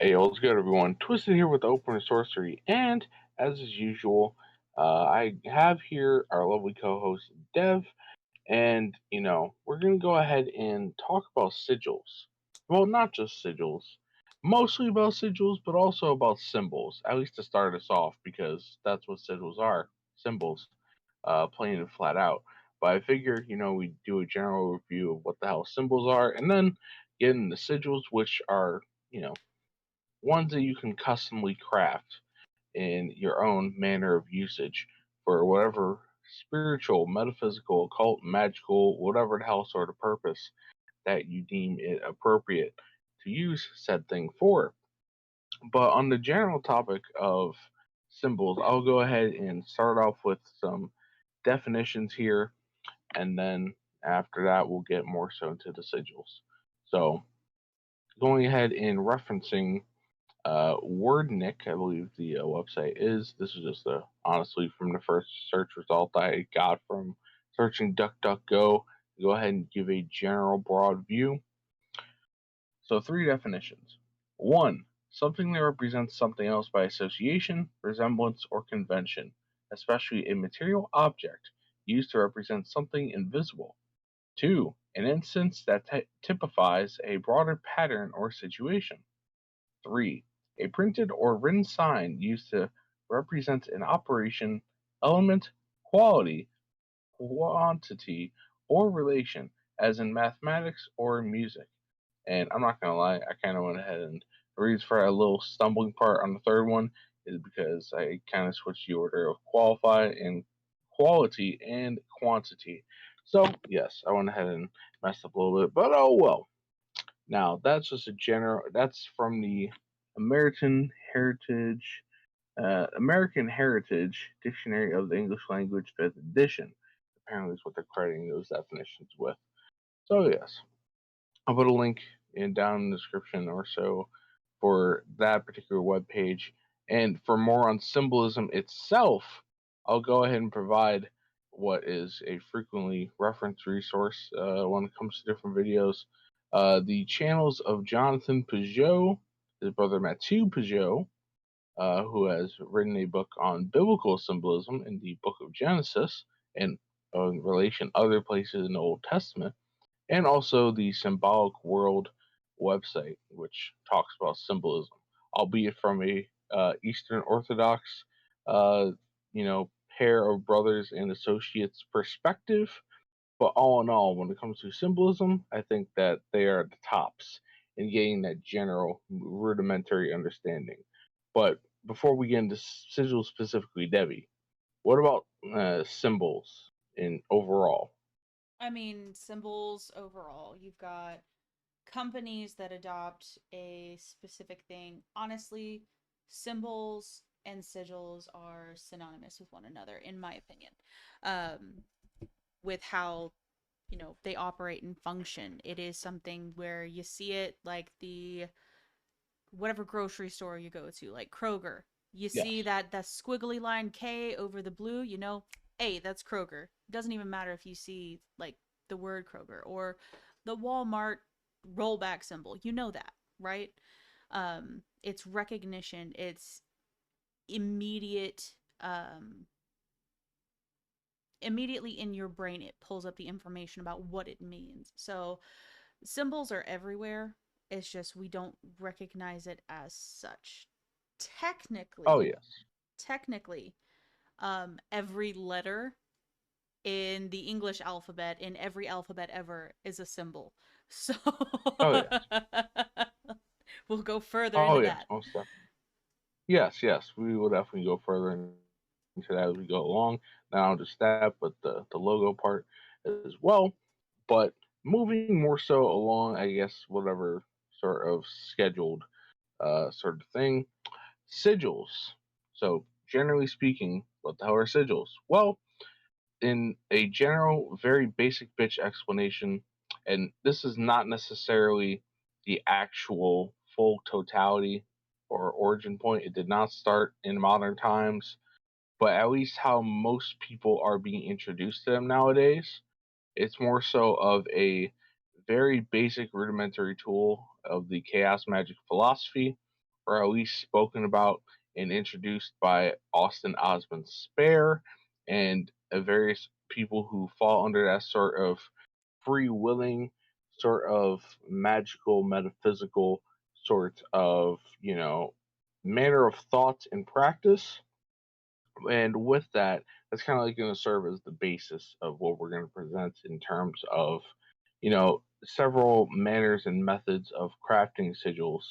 Hey, what's good, everyone? Twisted here with Open Sorcery, and as is usual, I have here our lovely co-host Dev, and we're gonna go ahead and talk about sigils. Well, not just sigils, mostly about sigils, but also about symbols. At least to start us off, because that's what sigils are, symbols, plain and flat out. But I figure, we do a general review of what the hell symbols are, and then get into sigils, which are, you know ones that you can customly craft in your own manner of usage for whatever spiritual, metaphysical, occult, magical, whatever the hell sort of purpose that you deem it appropriate to use said thing for. But on the general topic of symbols, I'll go ahead and start off with some definitions here, and then after that, we'll get more so into the sigils. So, going ahead and referencing Wordnik, I believe the website is. This is just honestly from the first search result I got from searching DuckDuckGo. Go ahead and give a general broad view. So, three definitions. One, something that represents something else by association, resemblance, or convention, especially a material object used to represent something invisible. Two, an instance that typifies a broader pattern or situation. Three, a printed or written sign used to represent an operation, element, quality, quantity, or relation, as in mathematics or music. And I'm not gonna lie, I kind of went ahead and the reason for a little stumbling part on the third one is because I kind of switched the order of qualify and quality and quantity. So yes, I went ahead and messed up a little bit, but oh well. Now that's just a general. That's from the American Heritage American Heritage Dictionary of the English Language, fifth edition. Apparently, is what they're crediting those definitions with. So yes, I'll put a link down in the description or so for that particular web page. And for more on symbolism itself, I'll go ahead and provide what is a frequently referenced resource when it comes to different videos. The channels of Jonathan Peugeot, his brother Mathieu Peugeot, who has written a book on biblical symbolism in the book of Genesis and in relation other places in the Old Testament, and also the Symbolic World website, which talks about symbolism, albeit from a Eastern Orthodox, uh, pair of brothers and associates perspective. But all in all, when it comes to symbolism, I think that they are at the tops in getting that general rudimentary understanding. But before we get into sigils specifically, Debbie, what about symbols in overall? I mean, symbols overall. You've got companies that adopt a specific thing. Honestly, symbols and sigils are synonymous with one another, in my opinion. Um, with how they operate and function, it is something where you see it like the whatever grocery store you go to, like Kroger. You see Yes. that squiggly line K over the blue, hey, that's Kroger. It doesn't even matter if you see like the word Kroger or the Walmart rollback symbol. You know that, right? It's recognition. It's immediate. Immediately in your brain, it pulls up the information about what it means. So symbols are everywhere. It's just we don't recognize it as such. Oh, Technically, yes. technically, every letter in the English alphabet, in every alphabet ever, is a symbol. So Oh, yes. we'll go further Oh, into yes. that. Most definitely. Yes, yes. We will definitely go further into that as we go along. Not just that, but the logo part as well. But moving more so along, I guess, whatever sort of scheduled sort of thing. Sigils. So, generally speaking, what the hell are sigils? Well, in a general, very basic bitch explanation, and this is not necessarily the actual full totality or origin point. It did not start in modern times, but at least how most people are being introduced to them nowadays. It's more so of a very basic rudimentary tool of the chaos magic philosophy, or at least spoken about and introduced by Austin Osman Spare and various people who fall under that sort of free willing, sort of magical, metaphysical sort of, manner of thought and practice. And with that, that's kind of like going to serve as the basis of what we're going to present in terms of, several manners and methods of crafting sigils,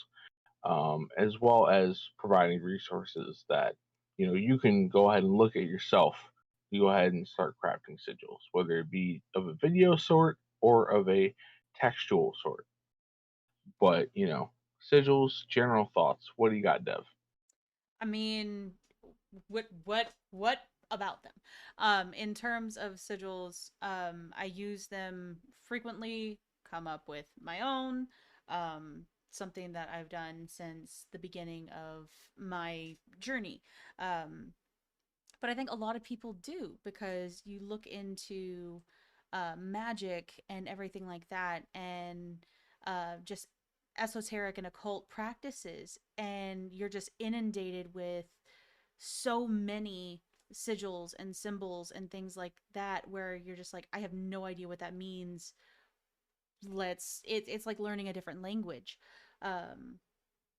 as well as providing resources that you can go ahead and look at yourself. You go ahead and start crafting sigils, whether it be of a video sort or of a textual sort. But sigils, general thoughts. What do you got, Dev? I mean, what about them? In terms of sigils, I use them frequently, come up with my own. Something that I've done since the beginning of my journey. Um, but I think a lot of people do, because you look into magic and everything like that, and just esoteric and occult practices, and you're just inundated with so many sigils and symbols and things like that, where you're just like, I have no idea what that means. It's like learning a different language. um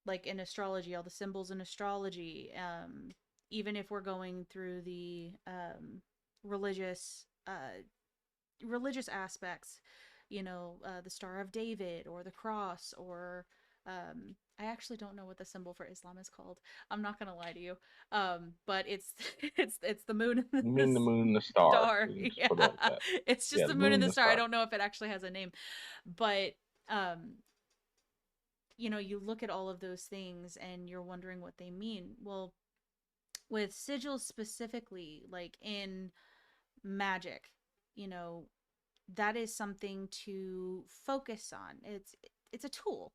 like in astrology, all the symbols in astrology, even if we're going through the religious religious aspects, the Star of David or the cross, or I actually don't know what the symbol for Islam is called. I'm not gonna lie to you, but it's it's the moon and You the mean the moon and the star? star. We can just Yeah, put it like that. it's just Yeah, the the moon moon and and the the star. I star. don't know if it actually has a name, but um, you look at all of those things and you're wondering what they mean. Well, with sigils specifically, like in magic, you know, that is something to focus on. It's a tool.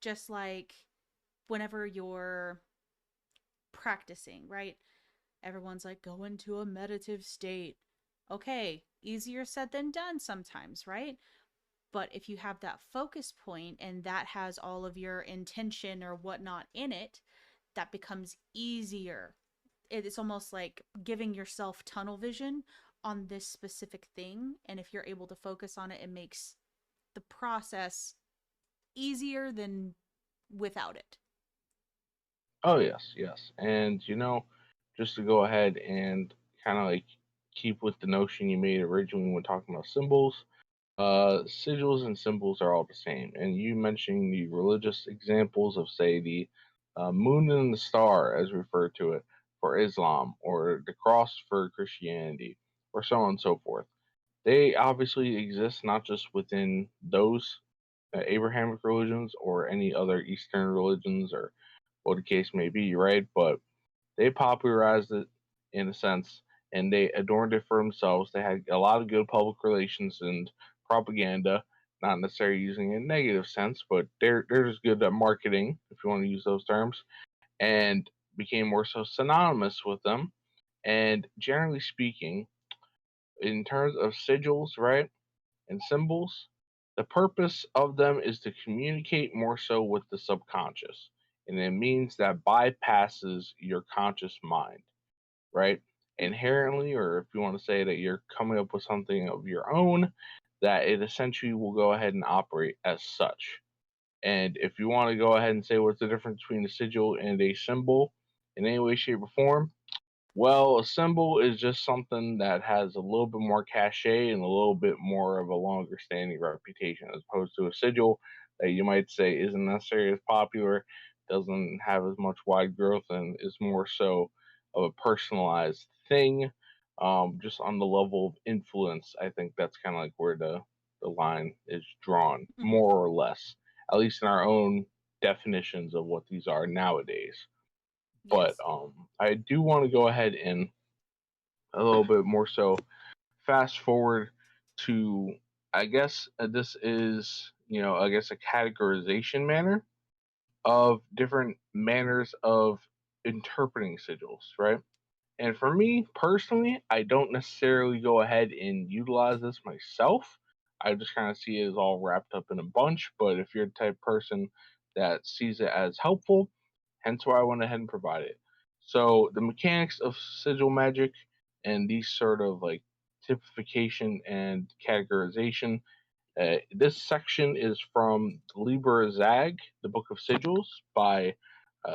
Just like whenever you're practicing, right? Everyone's like, go into a meditative state. Okay, easier said than done sometimes, right? But if you have that focus point and that has all of your intention or whatnot in it, that becomes easier. It's almost like giving yourself tunnel vision on this specific thing. And if you're able to focus on it, it makes the process easier than without it. Oh yes, yes. And just to go ahead and kind of like keep with the notion you made originally when talking about symbols, sigils and symbols are all the same. And you mentioning the religious examples of, say, the moon and the star, as referred to it, for Islam, or the cross for Christianity, or so on and so forth. They obviously exist not just within those Abrahamic religions or any other Eastern religions or what the case may be, right? But they popularized it in a sense, and they adorned it for themselves. They had a lot of good public relations and propaganda, not necessarily using it in a negative sense, but they're just good at marketing, if you want to use those terms, and became more so synonymous with them. And generally speaking, in terms of sigils, right, and symbols, the purpose of them is to communicate more so with the subconscious. And it means that bypasses your conscious mind, right? Inherently, or if you want to say that you're coming up with something of your own, that it essentially will go ahead and operate as such. And if you want to go ahead and say what's the difference between a sigil and a symbol in any way, shape, or form, well, a symbol is just something that has a little bit more cachet and a little bit more of a longer standing reputation, as opposed to a sigil that you might say isn't necessarily as popular, doesn't have as much wide growth, and is more so of a personalized thing, just on the level of influence. I think that's kind of like where the line is drawn, Mm-hmm. more or less, at least in our own definitions of what these are nowadays. But Yes. I do want to go ahead and a little bit more so fast forward to, I guess, this is, I guess, a categorization manner of different manners of interpreting sigils, right? And for me personally, I don't necessarily go ahead and utilize this myself. I just kind of see it as all wrapped up in a bunch. But if you're the type of person that sees it as helpful, hence why I went ahead and provided it. So the mechanics of sigil magic and these sort of like typification and categorization. This section is from Liber Zag, the Book of Sigils, by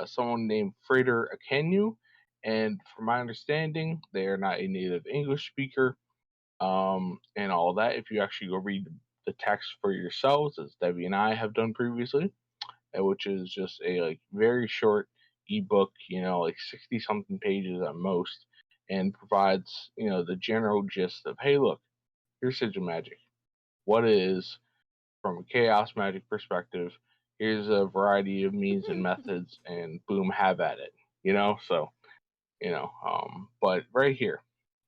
someone named Frater Akenyu. And from my understanding, they are not a native English speaker, and all that. If you actually go read the text for yourselves, as Debbie and I have done previously, which is just a like very short ebook, like 60 something pages at most, and provides the general gist of, hey, look, here's sigil magic, what it is from a chaos magic perspective. Here's a variety of means and methods, and boom, have at it. So but right here,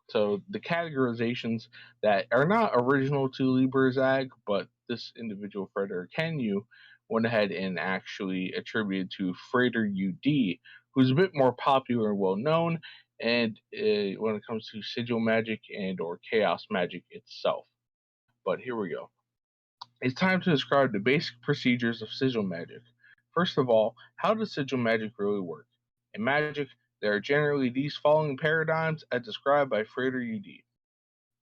so the categorizations that are not original to Liberzag, but this individual Frederick Kenyu went ahead and actually attributed to Frater UD, who's a bit more popular and well known, and when it comes to sigil magic and or chaos magic itself. But here we go. It's time to describe the basic procedures of sigil magic. First of all, how does sigil magic really work? In magic, there are generally these following paradigms as described by Frater UD.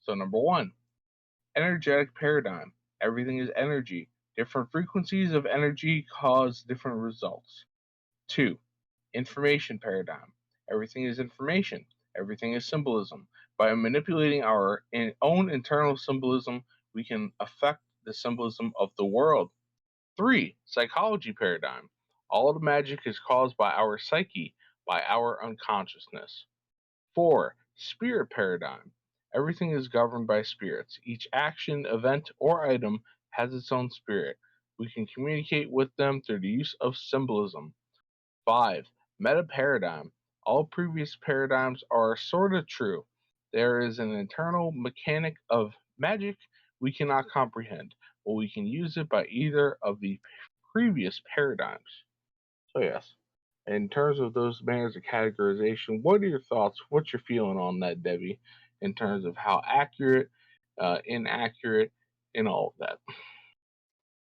So, number one, energetic paradigm. Everything is energy. Different frequencies of energy cause different results. Two, information paradigm. Everything is information. Everything is symbolism. By manipulating our own internal symbolism, we can affect the symbolism of the world. Three, psychology paradigm. All the magic is caused by our psyche, by our unconsciousness. Four, spirit paradigm. Everything is governed by spirits. Each action, event, or item has its own spirit. We can communicate with them through the use of symbolism. Five, meta paradigm. All previous paradigms are sort of true. There is an internal mechanic of magic we cannot comprehend, but we can use it by either of the previous paradigms. So, yes, in terms of those manners of categorization, what are your thoughts? What's your feeling on that, Debbie, in terms of how accurate, inaccurate, and all of that?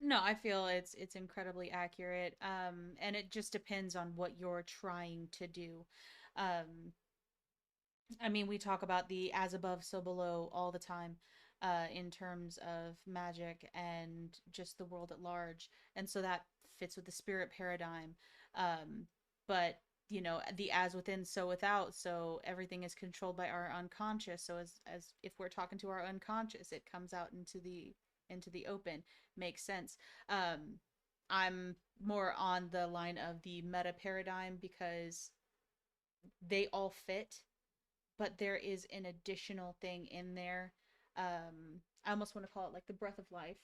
No, I feel it's incredibly accurate. And it just depends on what you're trying to do. Um, I mean, we talk about the as above, so below all the time, in terms of magic and just the world at large, and so that fits with the spirit paradigm. Um, but the as within, so without. So everything is controlled by our unconscious. So as if we're talking to our unconscious, it comes out into the open. Makes sense. Um, I'm more on the line of the meta paradigm because they all fit, but there is an additional thing in there. I almost want to call it like the breath of life,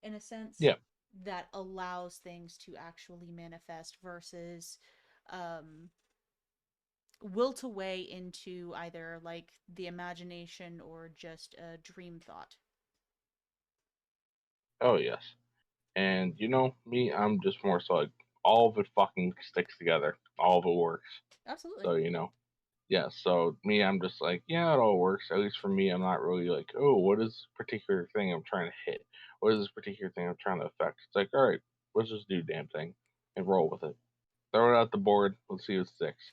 in a sense, Yeah. that allows things to actually manifest versus um, wilt away into either like the imagination or just a dream thought. Oh, yes. And me, I'm just more so like all of it fucking sticks together. All of it works. Absolutely. So, yeah. So me, I'm just like, yeah, it all works. At least for me, I'm not really like, oh, what is this particular thing I'm trying to hit? What is this particular thing I'm trying to affect? It's like, all right, let's just do damn thing and roll with it. Throw it out the board. Let's see what sticks.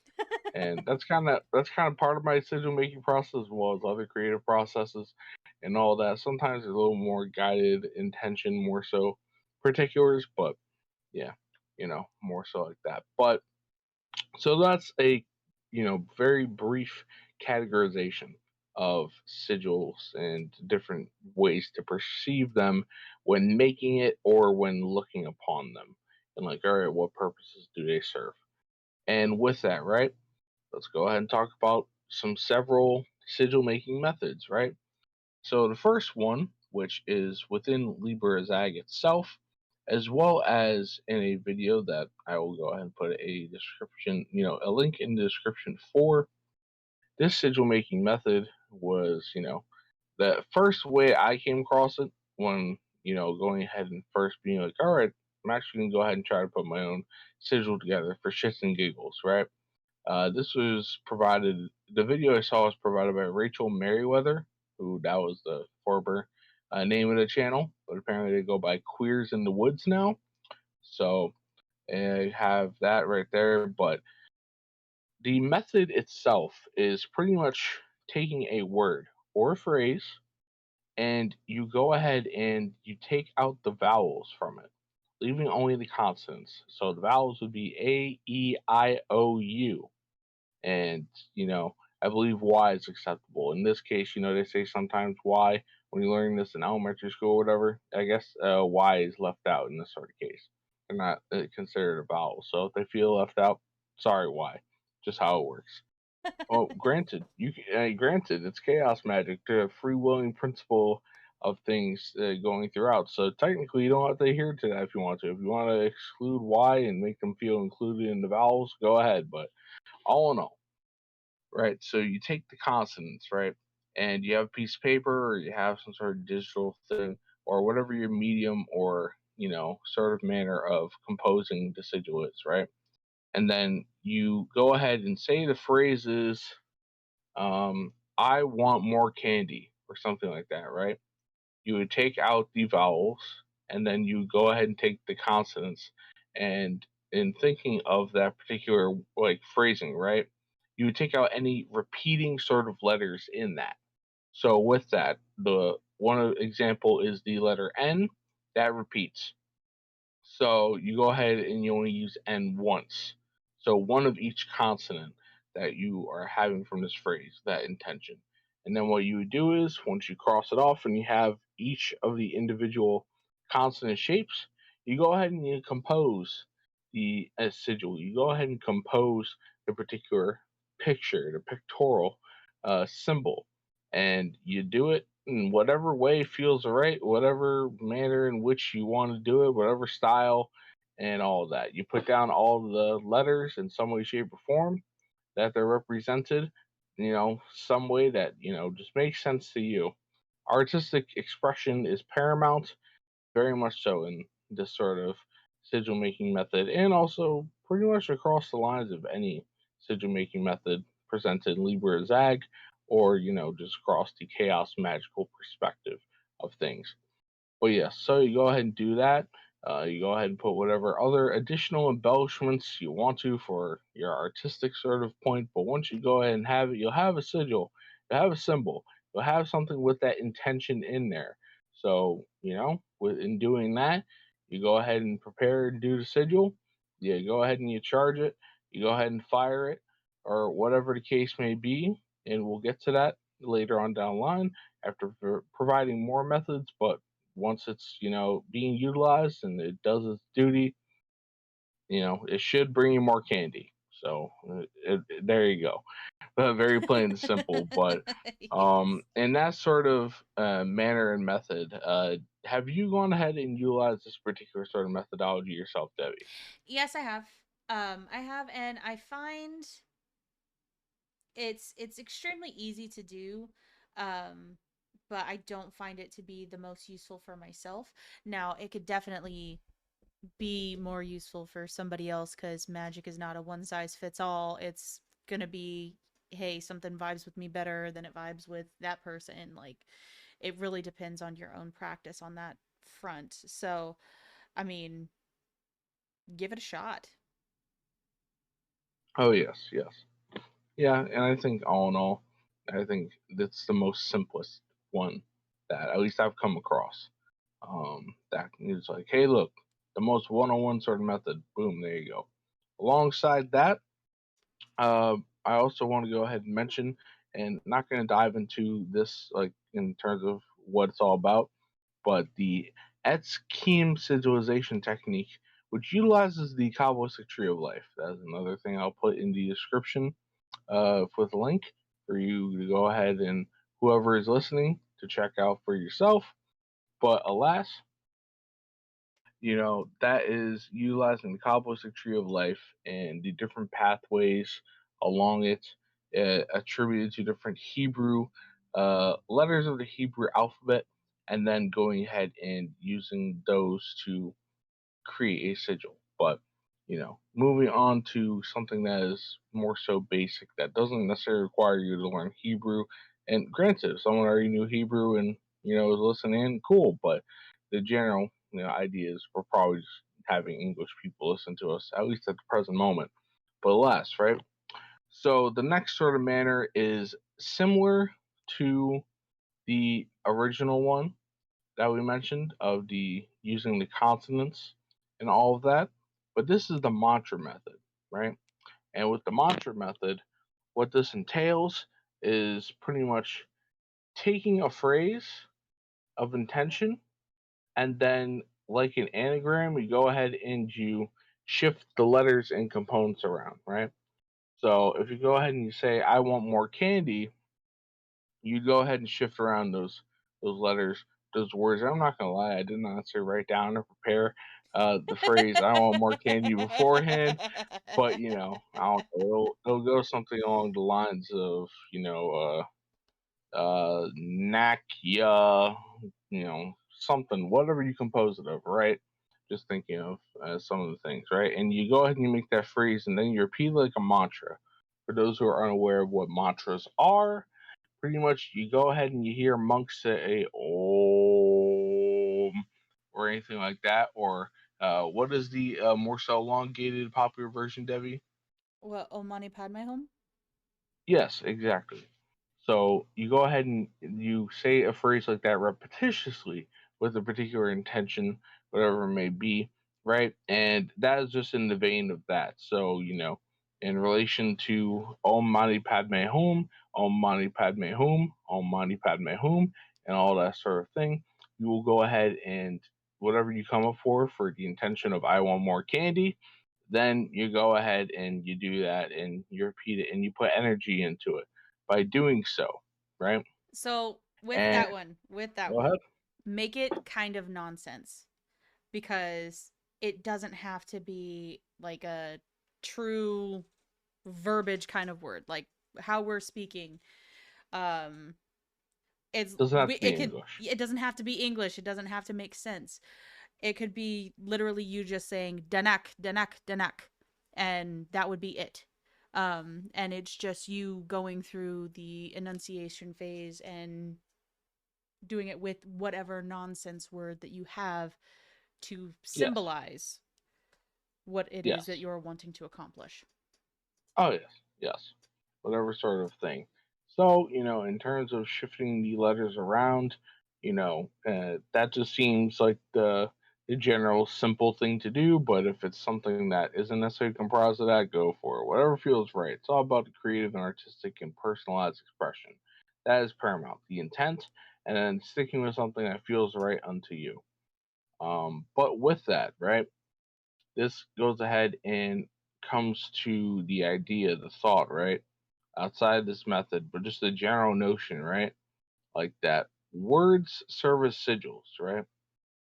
And that's kind of part of my decision making process as well as other creative processes and all that. Sometimes a little more guided intention, more so particulars, but yeah, more so like that. But so that's a very brief categorization of sigils and different ways to perceive them when making it or when looking upon them. And like, all right, what purposes do they serve? And with that, right, let's go ahead and talk about some several sigil making methods, right? So the first one, which is within LibreZag itself, as well as in a video that I will go ahead and put a description, a link in the description for. This sigil making method was, the first way I came across it when, going ahead and first being like, all right, I'm actually gonna go ahead and try to put my own sigil together for shits and giggles, right? This was provided. The video I saw was provided by Rachel Merriweather, who that was the former name of the channel, but apparently they go by Queers in the Woods now. So and you have that right there. But the method itself is pretty much taking a word or a phrase, and you go ahead and you take out the vowels from it, leaving only the consonants. So the vowels would be A, E, I, O, U. And, I believe Y is acceptable. In this case, they say sometimes Y, when you're learning this in elementary school or whatever, I guess Y is left out in this sort of case. They're not considered a vowel. So if they feel left out, sorry, Y. Just how it works. Well, granted, it's chaos magic, the free willing principle of things going throughout. So technically, you don't have to adhere to that if you want to. If you want to exclude Y and make them feel included in the vowels, go ahead. But all in all, right? So you take the consonants, right? And you have a piece of paper or you have some sort of digital thing or whatever your medium or, sort of manner of composing the sigil is, right? And then you go ahead and say the phrases, I want more candy or something like that, right? You would take out the vowels and then you go ahead and take the consonants, and in thinking of that particular like phrasing, right, you would take out any repeating sort of letters in that. So with that, the example is the letter N, that repeats. So you go ahead and you only use N once. So one of each consonant that you are having from this phrase, that intention. And then what you would do is once you cross it off and you have each of the individual consonant shapes, you go ahead and you compose the sigil. You go ahead and compose the particular picture, the pictorial symbol, and you do it in whatever way feels right, whatever manner in which you want to do it, whatever style, and all of that. You put down all the letters in some way, shape, or form that they're represented, some way that, just makes sense to you. Artistic expression is paramount, very much so in this sort of sigil making method, and also pretty much across the lines of any sigil making method presented in Libra Zag, or just across the chaos magical perspective of things. But yes, so you go ahead and do that. You go ahead and put whatever other additional embellishments you want to for your artistic sort of point. But once you go ahead and have it, you'll have a sigil, you'll have a symbol, you'll have something with that intention in there. So, in doing that, you go ahead and prepare and do the sigil. You go ahead and you charge it. You go ahead and fire it, or whatever the case may be. And we'll get to that later on down the line after providing more methods. But once it's being utilized and it does its duty, it should bring you more candy. So there you go. Very plain and simple. But Yes. in that sort of manner and method, have you gone ahead and utilized this particular sort of methodology yourself, Debbie? Yes, I have. I have, and I find it's extremely easy to do. Um, but I don't find it to be the most useful for myself. Now, it could definitely be more useful for somebody else because magic is not a one size fits all. It's gonna be, hey, something vibes with me better than it vibes with that person. Like, it really depends on your own practice on that front. So, I mean, give it a shot. Oh yes, yes. Yeah, and I think all in all, I think that's the most simplest one that at least I've come across. That is like, hey, look, the most one-on-one sort of method. Boom, there you go. Alongside that, I also want to go ahead and mention, and not going to dive into this like in terms of what it's all about, but the Etzkeem sigilization technique, which utilizes the Kabbalistic tree of life. That's another thing I'll put in the description with a link for you to go ahead and whoever is listening to check out for yourself. But alas, that is utilizing the Kabbalistic tree of life and the different pathways along it, attributed to different Hebrew letters of the Hebrew alphabet, and then going ahead and using those to create a sigil. But moving on to something that is more so basic, that doesn't necessarily require you to learn Hebrew. And granted, if someone already knew Hebrew and is listening in, cool. But the general ideas will probably just having English people listen to us, at least at the present moment, but less, right? So the next sort of manner is similar to the original one that we mentioned of the using the consonants and all of that, but this is the mantra method, right? And with the mantra method, what this entails is pretty much taking a phrase of intention and then, like an anagram, you go ahead and you shift the letters and components around, right? So if you go ahead and you say, I want more candy, you go ahead and shift around those letters, those words. I'm not gonna lie, I did not necessarily write down or prepare the phrase "I want more candy" beforehand, but I don't know. It'll go something along the lines of knack ya, something, whatever you compose it of, right? Just thinking of some of the things, right? And you go ahead and you make that phrase, and then you repeat it like a mantra. For those who are unaware of what mantras are, pretty much you go ahead and you hear monks say "Om" or anything like that, or what is the more so elongated popular version, Devi? What, oh money pad my home? Yes, exactly. So you go ahead and you say a phrase like that repetitiously with a particular intention, whatever it may be, right? And that is just in the vein of that. So, in relation to Om Mani Padme Hum, Om Mani Padme Hum, Om Mani Padme Hum, and all that sort of thing, you will go ahead and whatever you come up for the intention of I want more candy, then you go ahead and you do that and you repeat it and you put energy into it by doing so, right? So And with that go ahead. one, make it kind of nonsense because it doesn't have to be like a true verbiage kind of word, like how we're speaking. Um, Doesn't have to be it could, English. it doesn't have to be English. It doesn't have to make sense. It could be literally you just saying danak, danak, danak, and that would be it. And it's just you going through the enunciation phase and doing it with whatever nonsense word that you have to Yes. symbolize what it is that Yes. you're wanting to accomplish. Oh yes. Yes. Whatever sort of thing. So, in terms of shifting the letters around, that just seems like the general simple thing to do. But if it's something that isn't necessarily comprised of that, go for it. Whatever feels right. It's all about the creative and artistic and personalized expression. That is paramount. The intent, and then sticking with something that feels right unto you. But with that, right, this goes ahead and comes to the idea, the thought, right? Outside this method, but just the general notion, right? Like that words serve as sigils, right?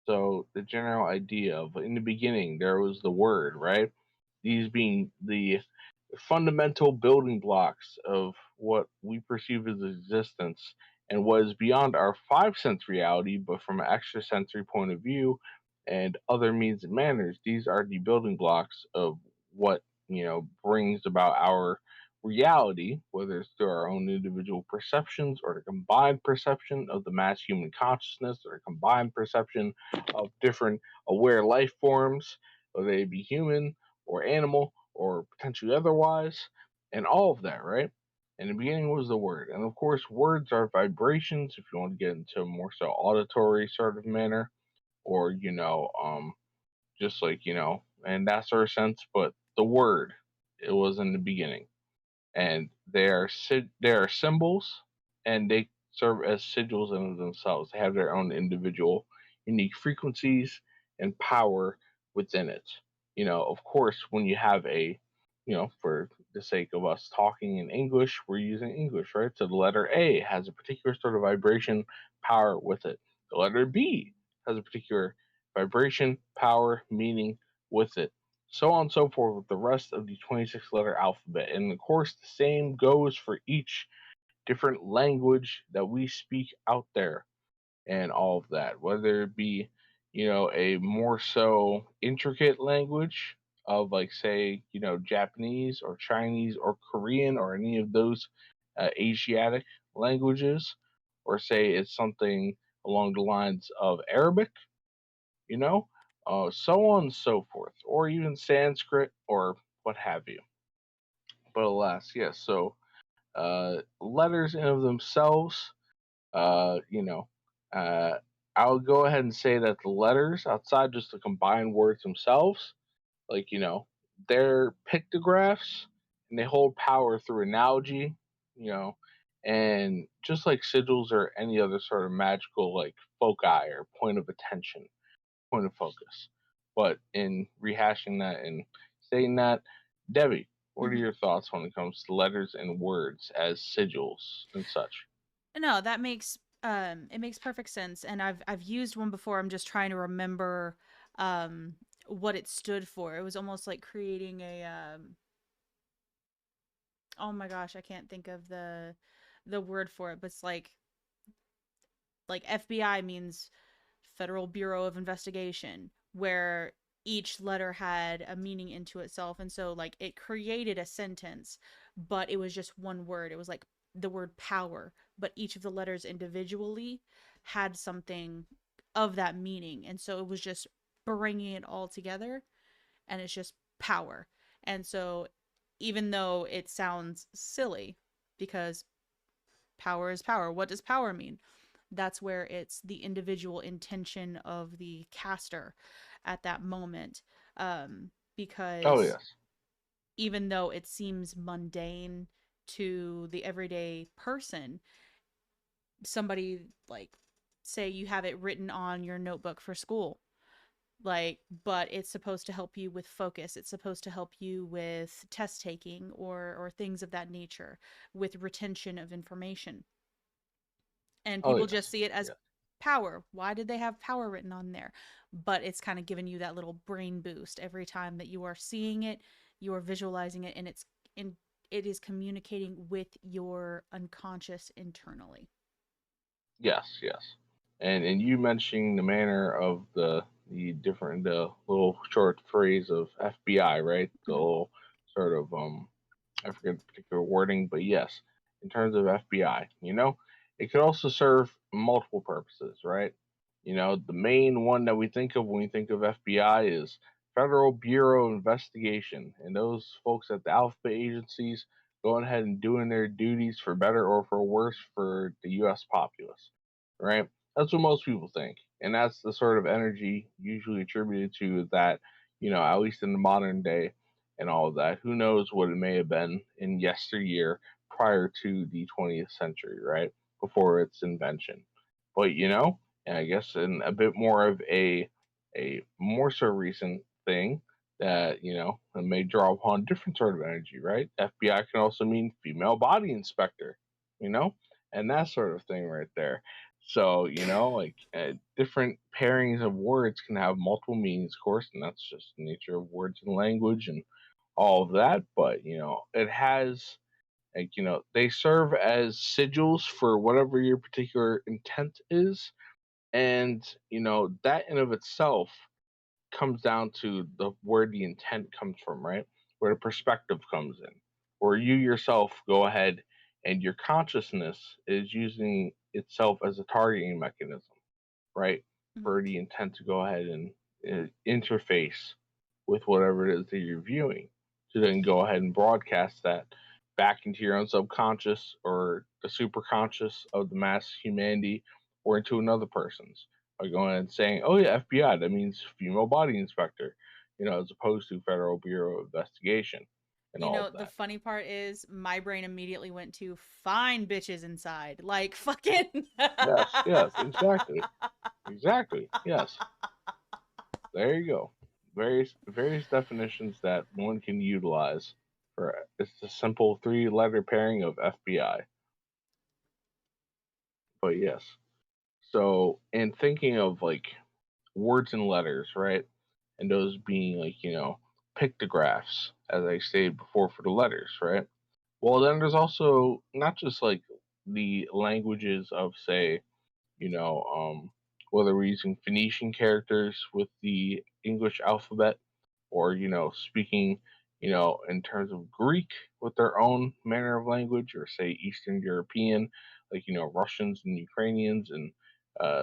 So the general idea of in the beginning there was the word, right? These being the fundamental building blocks of what we perceive as existence and what is beyond our five sense reality, but from an extrasensory point of view and other means and manners, these are the building blocks of what brings about our reality, whether it's through our own individual perceptions or the combined perception of the mass human consciousness or a combined perception of different aware life forms, whether they be human or animal or potentially otherwise, and all of that, right? In the beginning was the word. And of course, words are vibrations if you want to get into a more so auditory sort of manner, or, just like, in that sort of sense. But the word, it was in the beginning. And they are symbols, and they serve as sigils in themselves. They have their own individual, unique frequencies and power within it. Of course, when you have for the sake of us talking in English, we're using English, right? So the letter A has a particular sort of vibration power with it. The letter B has a particular vibration, power, meaning with it, so on and so forth with the rest of the 26 letter alphabet. And of course, the same goes for each different language that we speak out there and all of that, whether it be, a more so intricate language of, like, say, Japanese or Chinese or Korean or any of those Asiatic languages, or say it's something along the lines of Arabic, you know, so on and so forth, or even Sanskrit or what have you. But alas, yes. So letters in of themselves, uh, you know, uh, I'll go ahead and say that the letters outside just the combined words themselves, like they're pictographs and they hold power through analogy, you know, and just like sigils or any other sort of magical like foci or point of attention, point of focus. But in rehashing that and saying that, Debbie, what are Mhm. your thoughts when it comes to letters and words as sigils and such? No, that makes it makes perfect sense, and I've used one before. I'm just trying to remember um what it stood for. It was almost like creating a oh my gosh, I can't think of the word for it, but it's like FBI means Federal Bureau of Investigation, where each letter had a meaning into itself. And so, like, it created a sentence, but it was just one word. It was like the word power, but each of the letters individually had something of that meaning. And so it was just bringing it all together, and it's just power. And so, even though it sounds silly, because power is power, what does power mean? That's where it's the individual intention of the caster at that moment. Oh Because yes. even though it seems mundane to the everyday person, somebody like say you have it written on your notebook for school, like, but it's supposed to help you with focus, it's supposed to help you with test taking or things of that nature, with retention of information, and Oh people just yes. see it as Yeah. power. Why did they have power written on there? But it's kind of giving you that little brain boost every time that you are seeing it, you are visualizing it, and it is communicating with your unconscious internally. Yes, yes. And you mentioning the manner of the little short phrase of FBI, right? The Mm-hmm. little sort of I forget the particular wording, but yes, in terms of FBI, it could also serve multiple purposes, right? The main one that we think of when we think of FBI is Federal Bureau of Investigation, and those folks at the alphabet agencies going ahead and doing their duties for better or for worse for the U.S. populace, right? That's what most people think, and that's the sort of energy usually attributed to that, at least in the modern day and all of that. Who knows what it may have been in yesteryear prior to the 20th century, right? Before its invention. But and I guess in a bit more of a more so recent thing that it may draw upon different sort of energy, right? FBI can also mean female body inspector, you know, and that sort of thing right there. So like different pairings of words can have multiple meanings, of course, and that's just the nature of words and language and all of that. But it has like they serve as sigils for whatever your particular intent is, and that in of itself comes down to the where the intent comes from, right? Where the perspective comes in, where you yourself go ahead and your consciousness is using itself as a targeting mechanism, right? Mm-hmm. For the intent to go ahead and interface with whatever it is that you're viewing to then go ahead and broadcast that back into your own subconscious or the superconscious of the mass humanity or into another person's by going and saying, oh yeah, FBI, that means female body inspector, as opposed to Federal Bureau of Investigation and You all know, of the that. funny part is my brain immediately went to fine bitches inside. Like, fucking. Yes, yes, exactly. Exactly. Yes. There you go. Various definitions that one can utilize for it's a simple three-letter pairing of FBI. But yes. So in thinking of like words and letters, right? And those being like, pictographs, as I stated before for the letters, right? Well then there's also not just like the languages of say you know, whether we're using Phoenician characters with the English alphabet or, speaking, in terms of Greek with their own manner of language, or say Eastern European, like, Russians and Ukrainians and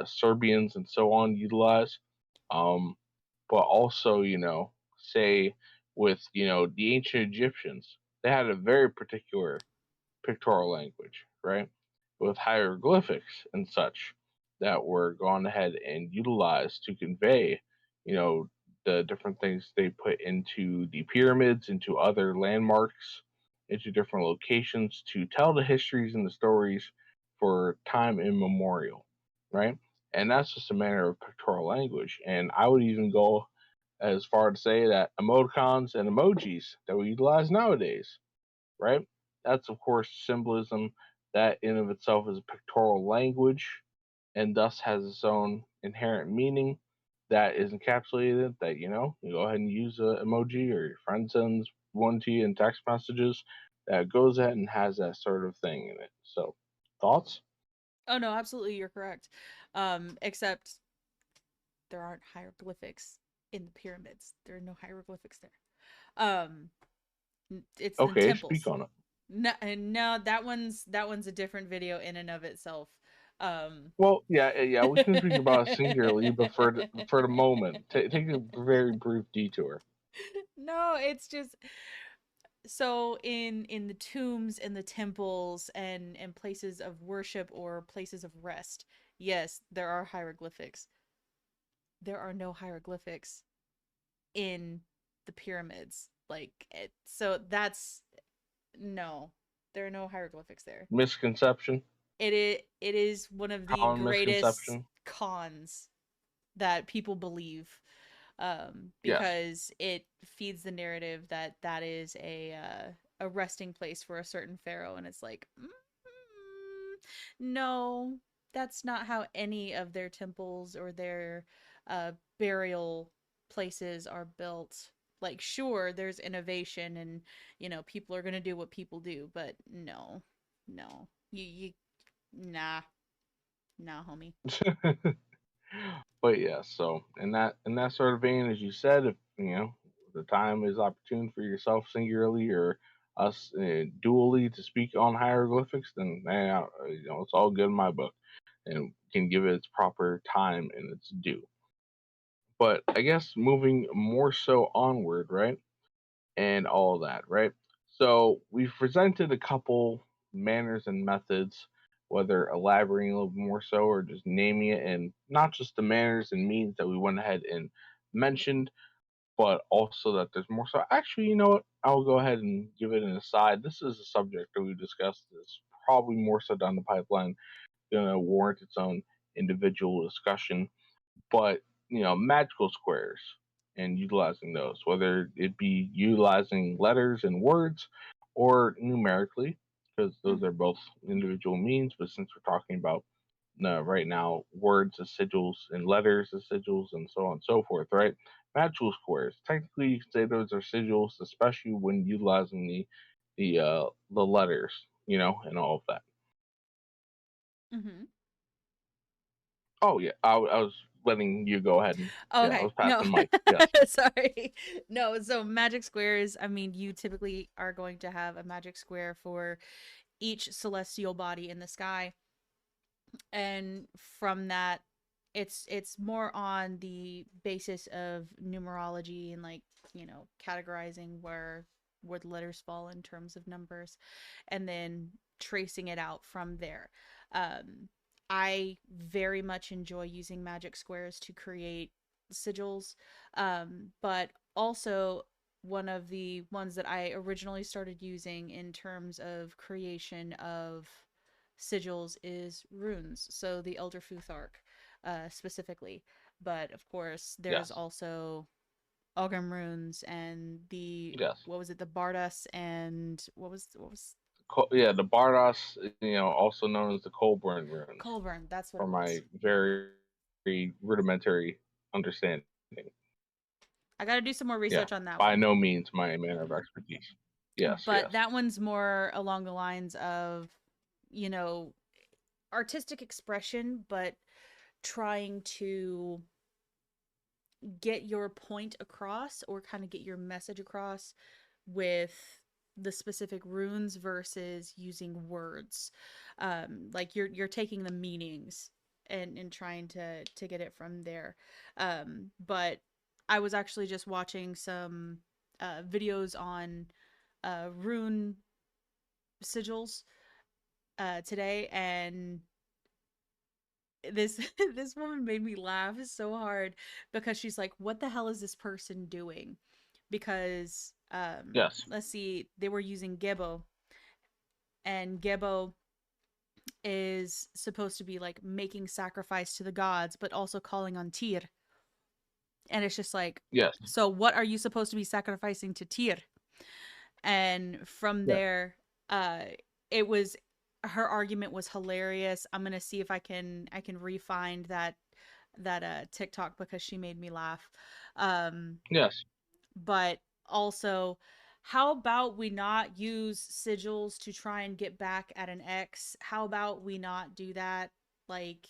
Serbians and so on utilize. Um, but also, say with, the ancient Egyptians, they had a very particular pictorial language, right? With hieroglyphics and such that were gone ahead and utilized to convey, you know, the different things they put into the pyramids, into other landmarks, into different locations to tell the histories and the stories for time immemorial, right? And that's just a manner of pictorial language. And I would even go as far to say that emoticons and emojis that we utilize nowadays, right? That's of course symbolism that in of itself is a pictorial language and thus has its own inherent meaning that is encapsulated that you go ahead and use a emoji or your friend sends one to you in text messages that goes ahead and has that sort of thing in it. So thoughts? Oh no, absolutely, you're correct. Except there aren't hieroglyphics in the pyramids. There are no hieroglyphics there. Um, it's the Okay, speak temples. on it. No, no, that one's a different video in and of itself. Um, Well, yeah, yeah, we can speak about it singularly, but for the moment, take a very brief detour. no, it's just so in the tombs and the temples and places of worship or places of rest. Yes, there are hieroglyphics. There are no hieroglyphics in the pyramids. So that's no. There are no hieroglyphics there. Misconception, It is one of the common greatest misconception. cons that people believe, Yes. because it feeds the narrative that that is a resting place for a certain pharaoh, and it's like, no, that's not how any of their temples or their burial places are built. Like, sure, there's innovation, and people are gonna do what people do, but no, no, you nah, nah, homie. But yeah, so in that sort of vein, as you said, if the time is opportune for yourself singularly or us dually to speak on hieroglyphics, then it's all good in my book, and can give it its proper time and its due. But I guess moving more so onward, right, and all that, right. So we've presented a couple manners and methods, whether elaborating a little bit more so or just naming it, and not just the manners and means that we went ahead and mentioned, but also that there's more. So actually, you know what? I'll go ahead and give it an aside. This is a subject that we discussed. Is probably more so down the pipeline, gonna warrant its own individual discussion, but magical squares and utilizing those, whether it be utilizing letters and words or numerically, because those are Mm-hmm. both individual means. But since we're talking about right now words as sigils and letters as sigils and so on and so forth, right? Magical squares. Technically, you can say those are sigils, especially when utilizing the letters, and all of that. Mm-hmm. Oh yeah, I was letting you go ahead and yeah, I Okay, was no, passing mic. Yes. sorry. No, so magic squares, I mean, you typically are going to have a magic square for each celestial body in the sky. And from that, it's more on the basis of numerology and, like, categorizing where the letters fall in terms of numbers, and then tracing it out from there. um I very much enjoy using magic squares to create sigils, but also one of the ones that I originally started using in terms of creation of sigils is runes, so the Elder Futhark, specifically. But of course, there's Yes. also Ogrim runes and the, Yes. what was it, the Bardas, and what was Yeah, the Bardos, also known as the Colburn runes, Colburn. That's what it from was. my very rudimentary understanding. I got to do some more Yeah, research on that by one. no means my manner of expertise. Yes, But yes, that one's more along the lines of, you know, artistic expression, but trying to get your point across, or kind of get your message across with the specific runes versus using words. Like, you're taking the meanings and trying to get it from there. But I was actually just watching some videos on rune sigils today, and this this woman made me laugh so hard because she's like, "What the hell is this person doing?" Because Yes. let's see, they were using Gebo, and Gebo is supposed to be like making sacrifice to the gods, but also calling on Tyr. And it's just like, Yes. so what are you supposed to be sacrificing to Tyr? And from Yes. there, uh, it was her argument was hilarious. I'm gonna see if I can refind that TikTok because she made me laugh. Um, Yes. but also, how about we not use sigils to try and get back at an ex? How about we not do that? Like,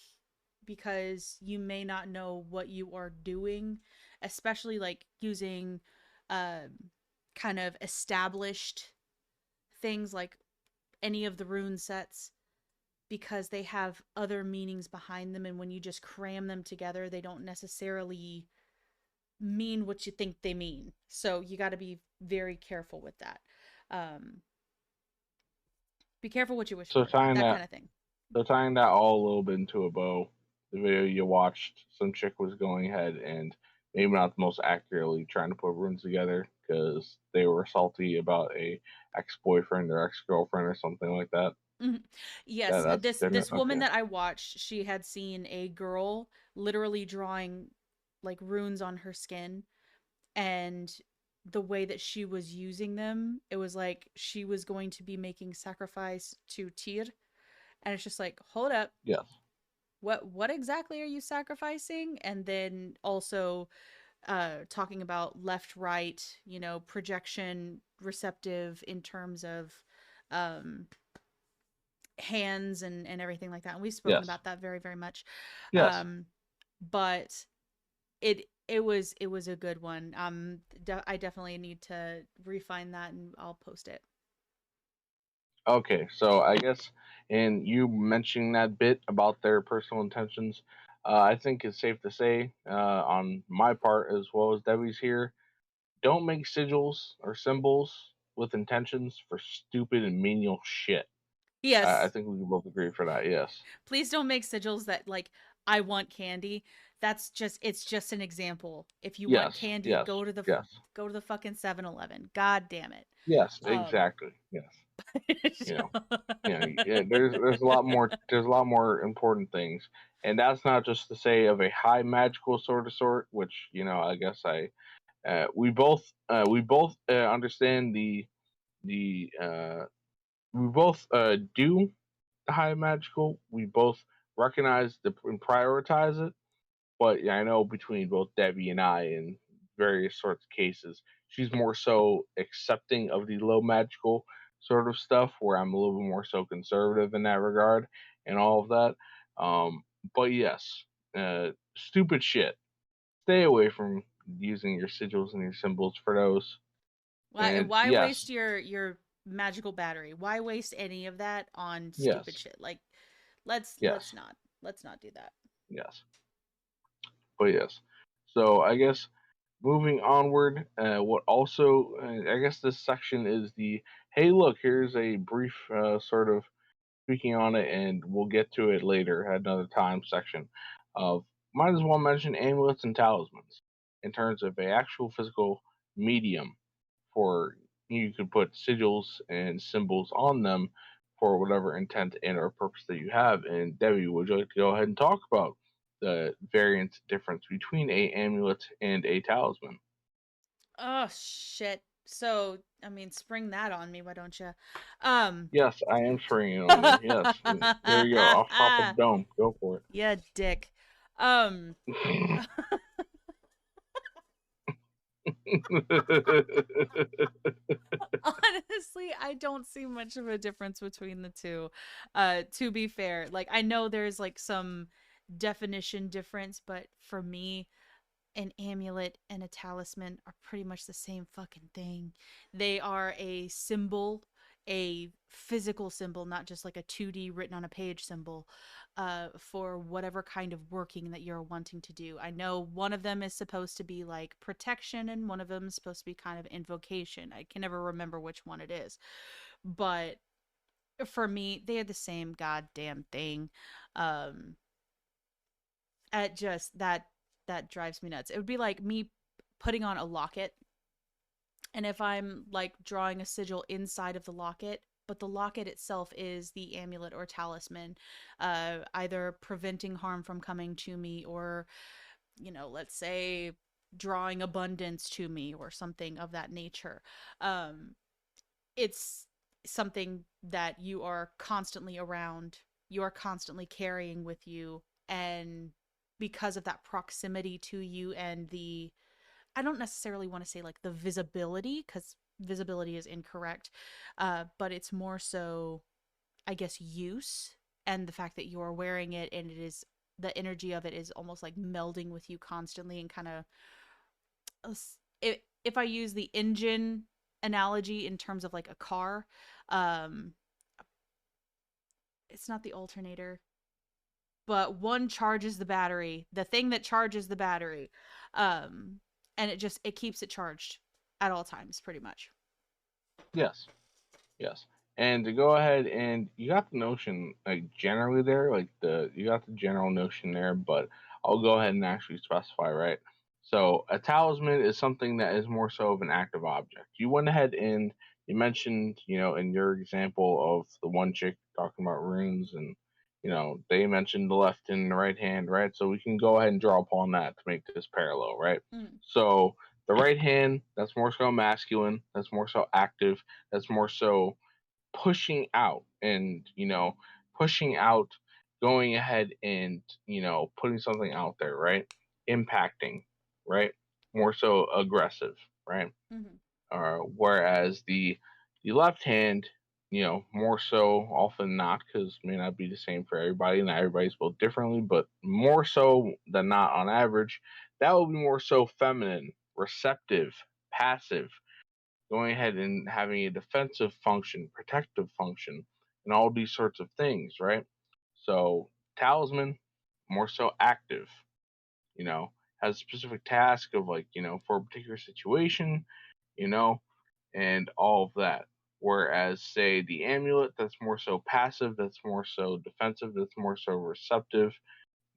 because you may not know what you are doing, especially like using uh, kind of established things like any of the rune sets, because they have other meanings behind them, and when you just cram them together they don't necessarily mean what you think they mean. So you got to be very careful with that. Um, be careful what you wish So for. tying That that kind of thing. so tying that all a little bit into a bow, the video you watched, some chick was going ahead and maybe not the most accurately trying to put runes together because they were salty about a ex boyfriend or ex girlfriend or something like that. Mhm. Yes, That's this woman okay. that I watched, she had seen a girl literally drawing like runes on her skin, and the way that she was using them, it was like she was going to be making sacrifice to Tyr, and it's just like, hold up, Yes. what exactly are you sacrificing? And then also talking about left right, projection receptive in terms of um hands and everything like that, and we've spoken Yes. about that very very much. Yes. um but it was a good one. I definitely need to refine that, and I'll post it. Okay, so I guess in you mentioning that bit about their personal intentions, I think it's safe to say, on my part as well as Debbie's here, don't make sigils or symbols with intentions for stupid and menial shit. I Yes, think we can both agree for that. Yes. please don't make sigils that like, I want candy. It's just an example. If you want Yes. candy, Yes. Yes. go to the fucking 7-Eleven. God damn it. Yes. um Exactly. Yes. You know. Yeah, there's a lot more important things, and that's not just to say of a high magical sort, which I guess we both understand the we both do the high magical. We both recognize and prioritize it. But yeah, I know between both Debbie and I, in various sorts of cases, she's more so accepting of the low magical sort of stuff, where I'm a little bit more so conservative in that regard and all of that. Um, but yes, stupid shit. Stay away from using your sigils and your symbols for those. And why waste yes, your magical battery? Why waste any of that on stupid yes, shit? Like, let's yes, let's not let's not do that. yes, but yes. So I guess moving onward, what also, I guess this section is the hey, look, here's a brief sort of speaking on it, and we'll get to it later at another time section. Of might as well mention amulets and talismans in terms of a actual physical medium for you could put sigils and symbols on them for whatever intent and or purpose that you have. And Debbie, would you like to go ahead and talk about the variant difference between a amulet and a talisman? Oh shit. So, I mean, spring that on me, why don't you? Um Yes, I am springing it on you. Yes, here you go, off top of the dome. Go for yeah, dick. Um it. Honestly, I don't see much of a difference between the two. To be fair, like, I know there's like some definition difference, but for me, an amulet and a talisman are pretty much the same fucking thing. They are a symbol a physical symbol, not just like a 2D written on a page symbol, for whatever kind of working that you're wanting to do. I know one of them is supposed to be like protection, and one of them is supposed to be kind of invocation. I can never remember which one it is. But for me, they are the same goddamn thing. Um, it just that drives me nuts. It would be like me putting on a locket, and if I'm like drawing a sigil inside of the locket, but the locket itself is the amulet or talisman, either preventing harm from coming to me, or, let's say drawing abundance to me or something of that nature. Um, it's something that you are constantly around, you are constantly carrying with you, and because of that proximity to you and the, I don't necessarily want to say like the visibility, because visibility is incorrect, but it's more so, I guess, use, and the fact that you're wearing it, and it is, the energy of it is almost like melding with you constantly, and kind of, if I use the engine analogy in terms of like a car, um, it's not the alternator, but one charges the battery, the thing that charges the battery, um, and it keeps it charged at all times, pretty much. Yes. Yes. And to go ahead, and you got the notion like generally there, like you got the general notion there, but I'll go ahead and actually specify, right? So a talisman is something that is more so of an active object. You went ahead and you mentioned, in your example of the one chick talking about runes, and they mentioned the left and the right hand, right? So we can go ahead and draw upon that to make this parallel, right? Mm. So the right hand, that's more so masculine, that's more so active, that's more so pushing out, and pushing out, going ahead and putting something out there, right? Impacting, right? More so aggressive, right? Mm-hmm. Whereas the left hand, more so often not, because it may not be the same for everybody, and everybody's built differently, but more so than not on average, that will be more so feminine, receptive, passive, going ahead and having a defensive function, protective function, and all these sorts of things, right? So, talisman, more so active, you know, has a specific task of, like, for a particular situation, you know, and all of that. Whereas, say, the amulet, that's more so passive, that's more so defensive, that's more so receptive,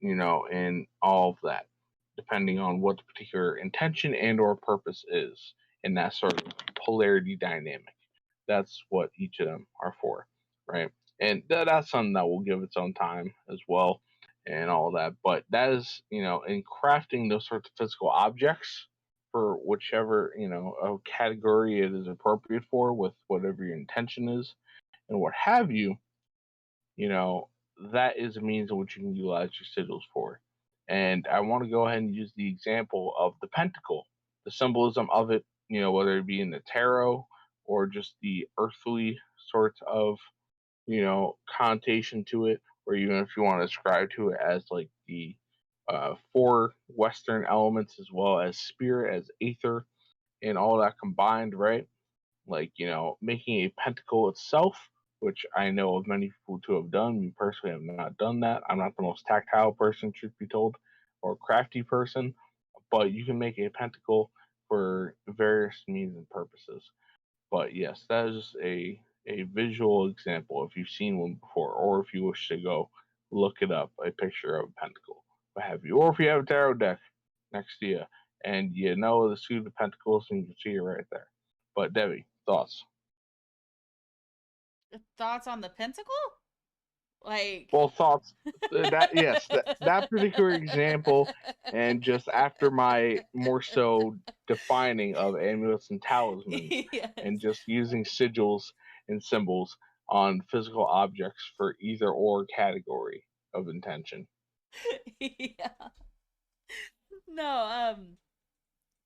and all of that, depending on what the particular intention and or purpose is in that sort of polarity dynamic. That's what each of them are for, right? And that's something that will give its own time as well, and all that. But that is, in crafting those sorts of physical objects for whichever, a category it is appropriate for, with whatever your intention is and what have you, you know, that is a means in which you can utilize your sigils for. And I want to go ahead and use the example of the pentacle, the symbolism of it, whether it be in the tarot or just the earthly sort of, connotation to it, or even if you want to ascribe to it as like the four Western elements, as well as spirit, as aether, and all that combined, right? Like, making a pentacle itself, which I know of many people to have done. Me personally have not done that. I'm not the most tactile person, truth be told, or crafty person, but you can make a pentacle for various means and purposes. But yes, that is just a visual example if you've seen one before, or if you wish to go look it up, a picture of a pentacle, what have you, or if you have a tarot deck next to you and you know the suit of pentacles and you can see it right there. But Debbie, thoughts? Thoughts on the pentacle? Like, Well, thoughts. That yes, that particular example, and just after my more so defining of amulets and talismans, and yes. just using sigils and symbols on physical objects for either or category of intention. Yeah. No,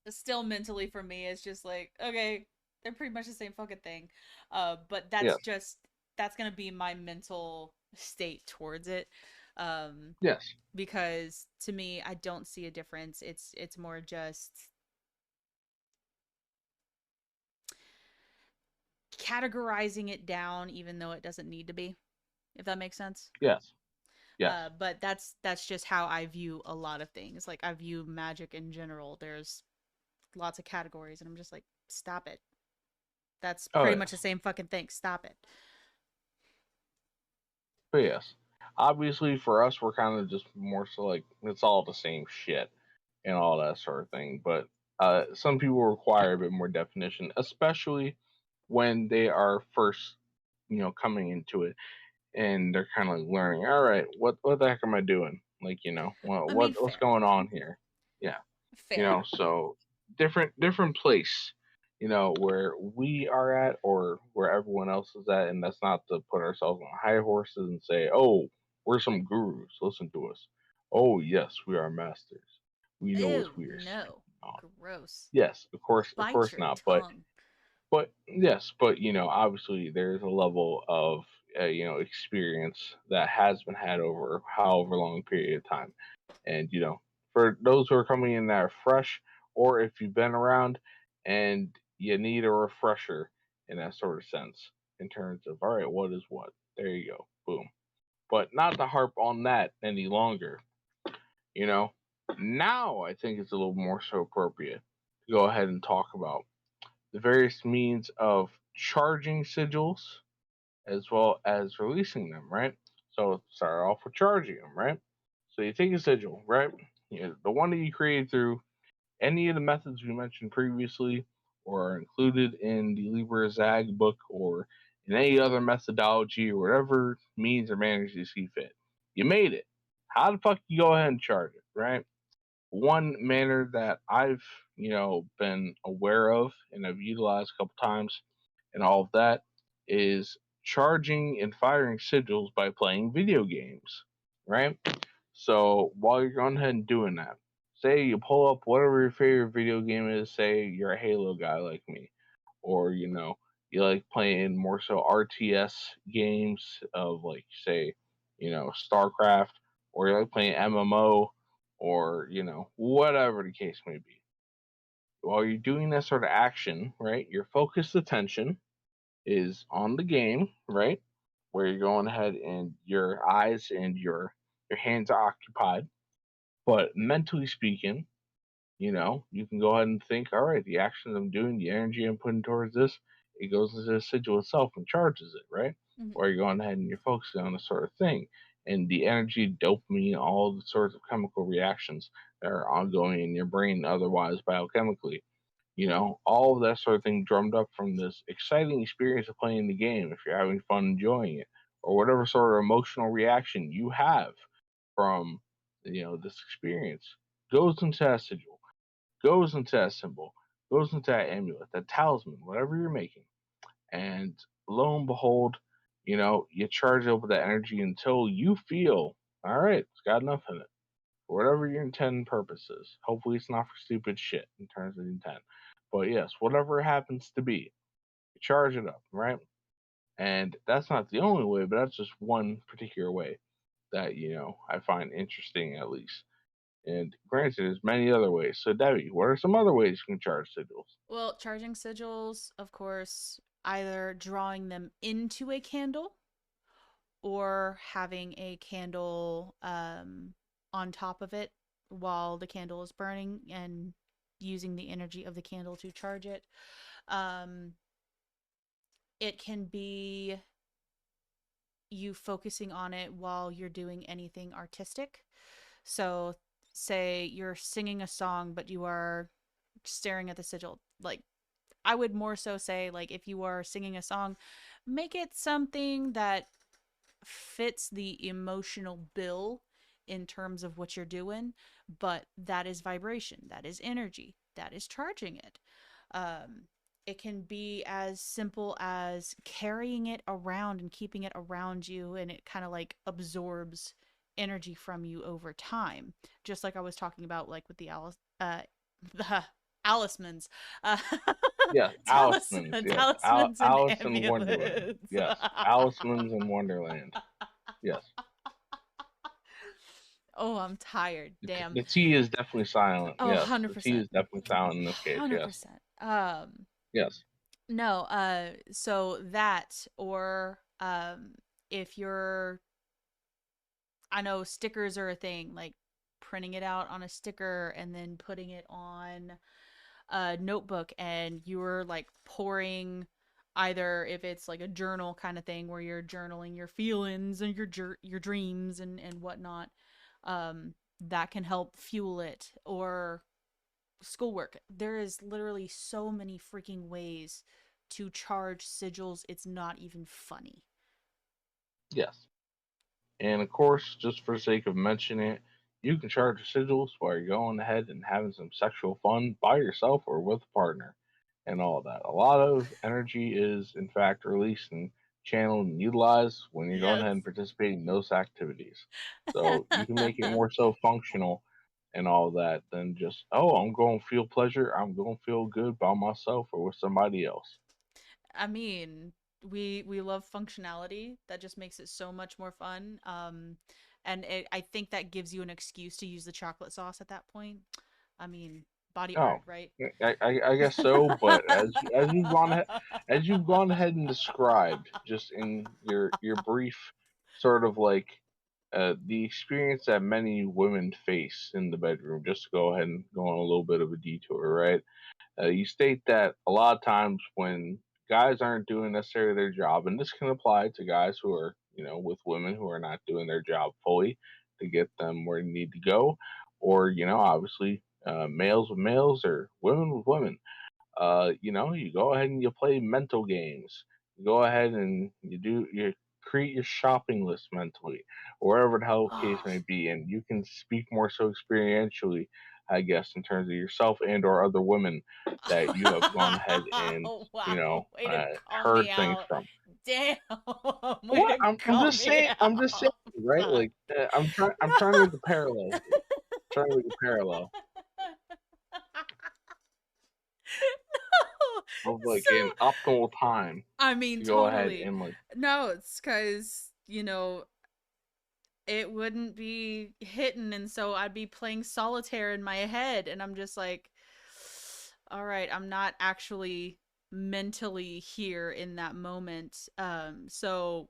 still mentally for me, it's just like, okay, they're pretty much the same fucking thing. But Yes, that's gonna be my mental state towards it. Um, yes, because to me, I don't see a difference. It's more just categorizing it down even though it doesn't need to be, if that makes sense. Yes. Yes. But that's just how I view a lot of things. Like I view magic in general. There's lots of categories, and I'm just like, stop it. That's Oh pretty much the yes. same fucking thing. Stop it. But yes. Obviously, for us, we're kind of just more so like it's all the same shit and all that sort of thing. But some people require a bit more definition, especially when they are first, coming into it and they're kind of like learning. All right, what the heck am I doing? Like, I mean, what's fair, going on here? Yeah, fair. so different place, where we are at or where everyone else is at, and that's not to put ourselves on high horses and say, oh, we're some gurus. Listen to us. Oh yes, we are masters. We know what Ew, we are saying. no, gross. Yes, of Bite course your not. tongue. But yes, but obviously there's a level of experience that has been had over however long period of time, and for those who are coming in that are fresh, or if you've been around and you need a refresher in that sort of sense, in terms of all right, what is what? There you go, boom. But not to harp on that any longer. You know, now I think it's a little more so appropriate to go ahead and talk about the various means of charging sigils as well as releasing them, right? So start off with charging them, right? So you take a sigil, right? The one that you created through any of the methods we mentioned previously or are included in the Libra Zag book or in any other methodology or whatever means or manners you see fit. You made it. How the fuck you go ahead and charge it, right? One manner that I've, been aware of and I've utilized a couple times and all of that is charging and firing sigils by playing video games, right? So while you're going ahead and doing that, say you pull up whatever your favorite video game is, say you're a Halo guy like me, or you like playing more so RTS games of like say, StarCraft, or you like playing MMO, or whatever the case may be. While you're doing that sort of action, right, your focused attention is on the game, right, where you're going ahead and your eyes and your hands are occupied, but mentally speaking, you can go ahead and think, all right, the actions I'm doing, the energy I'm putting towards this, it goes into the sigil itself and charges it, right? Mhm. Or you're going ahead and you're focusing on this sort of thing. And the energy, dopamine, all the sorts of chemical reactions that are ongoing in your brain, otherwise biochemically, all of that sort of thing drummed up from this exciting experience of playing the game, if you're having fun enjoying it, or whatever sort of emotional reaction you have from, this experience, goes into that sigil, goes into that symbol, goes into that amulet, that talisman, whatever you're making. And lo and behold, you charge up with that energy until you feel, all right, it's got enough in it. For whatever your intent and purpose is. Hopefully it's not for stupid shit in terms of intent. But yes, whatever it happens to be, you charge it up, right? And that's not the only way, but that's just one particular way that, I find interesting at least. And granted, there's many other ways. So, Debbie, what are some other ways you can charge sigils? Well, charging sigils, of course, either drawing them into a candle or having a candle on top of it while the candle is burning and using the energy of the candle to charge it. Um, it can be you focusing on it while you're doing anything artistic. So, say you're singing a song, but you are staring at the sigil. Like, I would more so say, like, if you are singing a song, make it something that fits the emotional bill in terms of what you're doing, but that is vibration, that is energy, that is charging it. Um, it can be as simple as carrying it around and keeping it around you, and it kind of like absorbs energy from you over time. Just like I was talking about, like with the talismans, uh, Yes, Talismans. Yes, talismans and Alice in Wonderland. amulets. Yes, Talismans in Wonderland. Yes, Oh, I'm tired. Damn. the T is definitely silent. Oh, Yes, the T 100%. is definitely silent in this case. Yes, 100%. yes. No, so that or if you're I know stickers are a thing, like printing it out on a sticker and then putting it on a notebook and you're like pouring either if it's like a journal kind of thing where you're journaling your feelings and your dreams and whatnot, that can help fuel it or schoolwork. There is literally so many freaking ways to charge sigils. It's not even funny. Yes. And of course, just for the sake of mentioning it, you can charge residuals while you're going ahead and having some sexual fun by yourself or with a partner and all of that. A lot of energy is, in fact, released and channeled and utilized when you're going Yes. ahead and participating in those activities. So you can make it more so functional and all of that than just, oh, I'm going to feel pleasure. I'm going to feel good by myself or with somebody else. I mean, we love functionality. That just makes it so much more fun. I think that gives you an excuse to use the chocolate sauce at that point. I mean, body Oh, art, right? I guess so. But as you've gone ahead and described, just in your brief sort of like the experience that many women face in the bedroom. Just to go ahead and go on a little bit of a detour, right? You state that a lot of times when guys aren't doing necessarily their job, and this can apply to guys who are, with women who are not doing their job fully to get them where they need to go, or, obviously males with males or women with women. You go ahead and you play mental games. You go ahead and you create your shopping list mentally, or wherever the hell case Oh, may be, and you can speak more so experientially, I guess, in terms of yourself and or other women that you have gone ahead and wow. Way to call heard me things out. from. Damn. Way What to I'm call just me saying, out. right? Fuck. Like I'm trying to make a parallel here. Trying to make a parallel of like So, an optimal time I mean, to go ahead totally. and like. No, it's because, it wouldn't be hitting. And so I'd be playing solitaire in my head. And I'm just like, all right, I'm not actually mentally here in that moment. So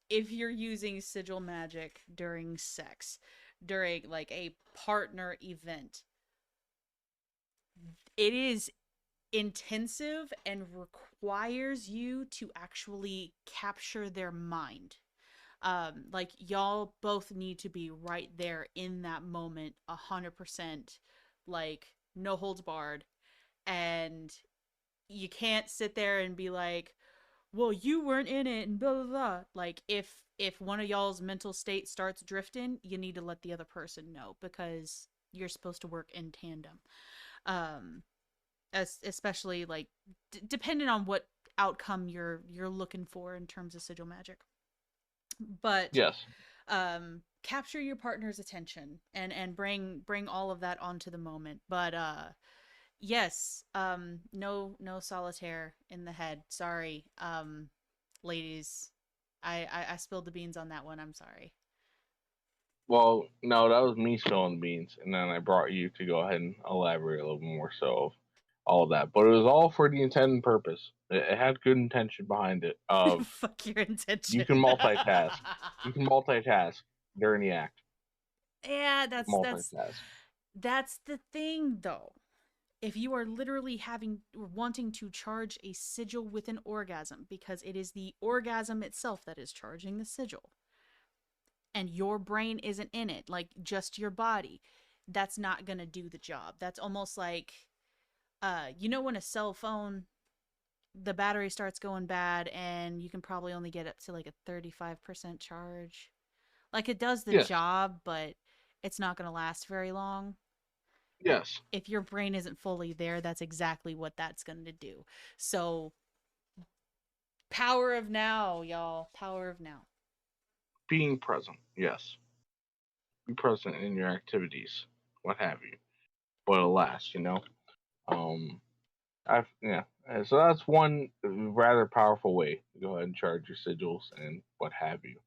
if you're using sigil magic during sex, during like a partner event, it is intensive and requires you to actually capture their mind. Like y'all both need to be right there in that moment, 100%, like no holds barred. And you can't sit there and be like, well, you weren't in it and blah blah blah. Like if one of y'all's mental state starts drifting, you need to let the other person know because you're supposed to work in tandem. um Especially like depending on what outcome you're looking for in terms of sigil magic. But Yes. capture your partner's attention and bring all of that onto the moment. But yes, no solitaire in the head. Sorry, ladies. I spilled the beans on that one. I'm sorry. Well, no, that was me spilling the beans, and then I brought you to go ahead and elaborate a little more so of all of that. But it was all for the intended purpose. It had good intention behind it. Of Fuck your you intention. can multitask. You can multitask during the act. Yeah, Multitask. that's the thing though. If you are literally having wanting to charge a sigil with an orgasm because it is the orgasm itself that is charging the sigil and your brain isn't in it, like just your body, that's not going to do the job. That's almost like when a cell phone, the battery starts going bad and you can probably only get up to like a 35% charge. Like it does the Yes. job, but it's not going to last very long. Yes. If your brain isn't fully there, that's exactly what that's going to do. So, power of now, y'all. Power of now. Being present. Yes. Be present in your activities, what have you. But alas, um, I've yeah. So that's one rather powerful way to go ahead and charge your sigils and what have you.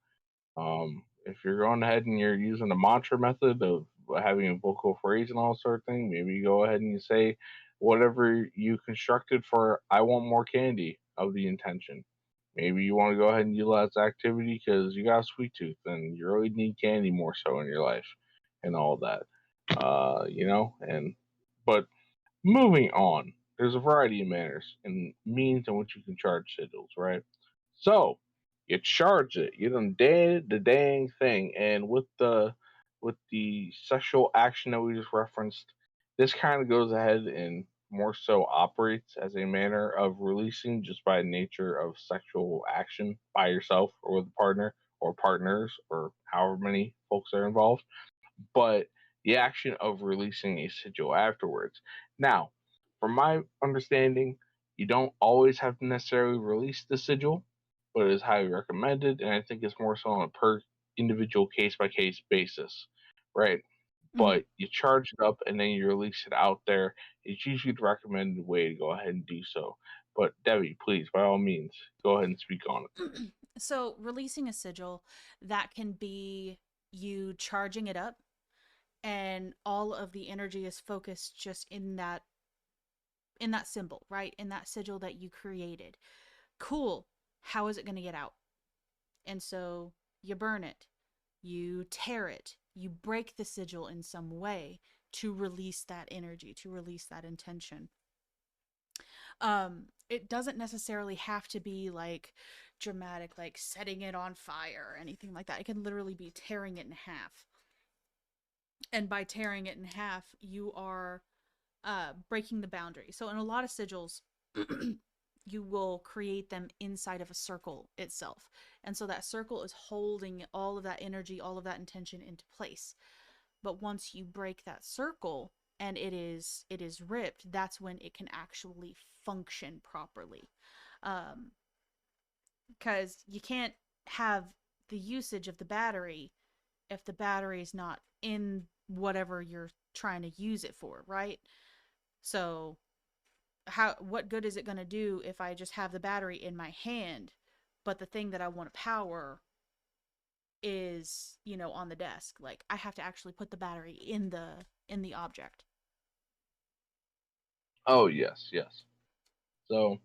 If you're going ahead and you're using the mantra method of having a vocal phrase and all sort of thing, maybe you go ahead and you say whatever you constructed for I want more candy of the intention. Maybe you want to go ahead and utilize the activity because you got a sweet tooth and you really need candy more so in your life and all that. And but moving on, there's a variety of manners and means in which you can charge sigils, right? So you charge it. You done did the dang thing, and with the sexual action that we just referenced, this kind of goes ahead and more so operates as a manner of releasing just by nature of sexual action by yourself or with a partner or partners or however many folks are involved, but the action of releasing a sigil afterwards. Now, from my understanding, you don't always have to necessarily release the sigil, but it is highly recommended, and I think it's more so on a per individual case by case basis, right? Mm-hmm. But you charge it up and then you release it out there. It's usually the recommended way to go ahead and do so. But Debbie, please, by all means, go ahead and speak on it. So, releasing a sigil, that can be you charging it up, and all of the energy is focused just in that symbol, right? In that sigil that you created. Cool. How is it going to get out? And so you burn it, you tear it, you break the sigil in some way to release that energy, to release that intention. It doesn't necessarily have to be like dramatic, like setting it on fire or anything like that. It can literally be tearing it in half. And by tearing it in half, you are breaking the boundary. So in a lot of sigils, you will create them inside of a circle itself. And so that circle is holding all of that energy, all of that intention into place. But once you break that circle and it is ripped, that's when it can actually function properly. Um because you can't have the usage of the battery if the battery is not in whatever you're trying to use it for, right? So how what good is it going to do if I just have the battery in my hand, but the thing that I want to power is, on the desk? Like I have to actually put the battery in the object. Oh yes, yes. So,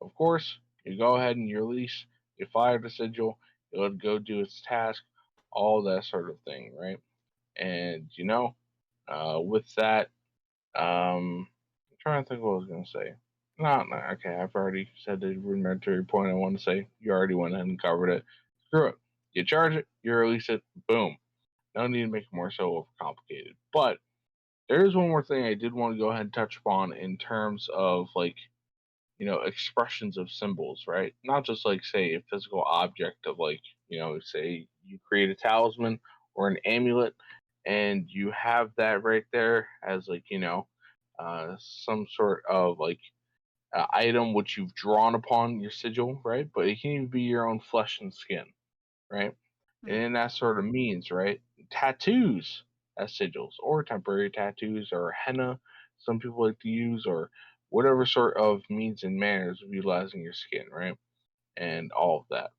of course, you go ahead and you release, you fire the sigil, you let it go do its task, all that sort of thing, right? And with that, I'm trying to think what I was gonna say. No, no, okay, I've already said the rudimentary point I want to say. You already went ahead and covered it. Screw it. You charge it, you release it, boom. No need to make it more so overcomplicated. But there is one more thing I did want to go ahead and touch upon in terms of like expressions of symbols, right? Not just like say a physical object of like, say you create a talisman or an amulet and you have that right there as like, some sort of like item which you've drawn upon your sigil, right? But it can even be your own flesh and skin, right? And Mm-hmm. then that sort of means, right? Tattoos as sigils or temporary tattoos or henna, some people like to use, or whatever sort of means and manners of utilizing your skin, right? And all of that.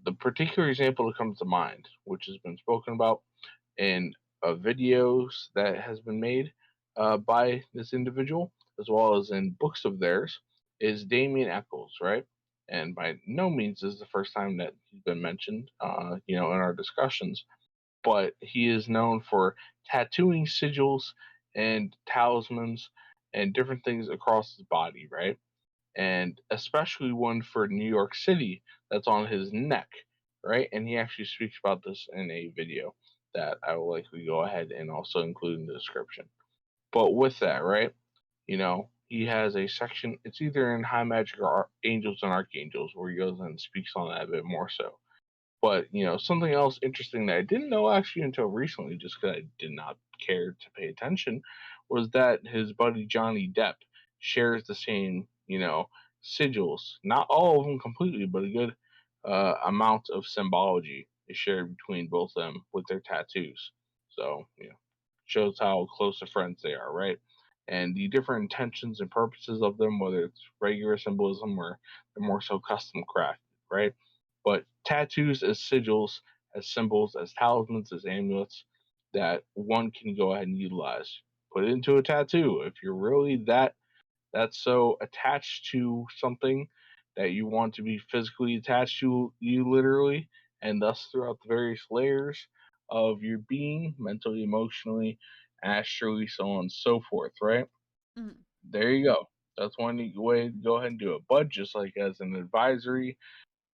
The particular example that comes to mind, which has been spoken about in videos that has been made by this individual, as well as in books of theirs, is Damien Eccles, right? And by no means is the first time that he's been mentioned, in our discussions. But he is known for tattooing sigils and talismans and different things across his body, right? And especially one for New York City that's on his neck, right? And he actually speaks about this in a video that I will likely go ahead and also include in the description. But with that, right, he has a section, it's either in High Magic or Angels and Archangels, where he goes and speaks on that a bit more so. But something else interesting that I didn't know actually until recently, just because I did not care to pay attention, was that his buddy Johnny Depp shares the same sigils. Not all of them completely, but a good amount of symbology is shared between both of them with their tattoos. So shows how close of friends they are, right? And the different intentions and purposes of them, whether it's regular symbolism or they're more so custom crafted, right? But tattoos as sigils, as symbols, as talismans, as amulets that one can go ahead and utilize. Put it into a tattoo. If you're really that that's so attached to something that you want to be physically attached to you literally, and thus throughout the various layers of your being, mentally, emotionally, astrally, so on and so forth, right? Mhm. There you go. That's one way to go ahead and do it. But just like as an advisory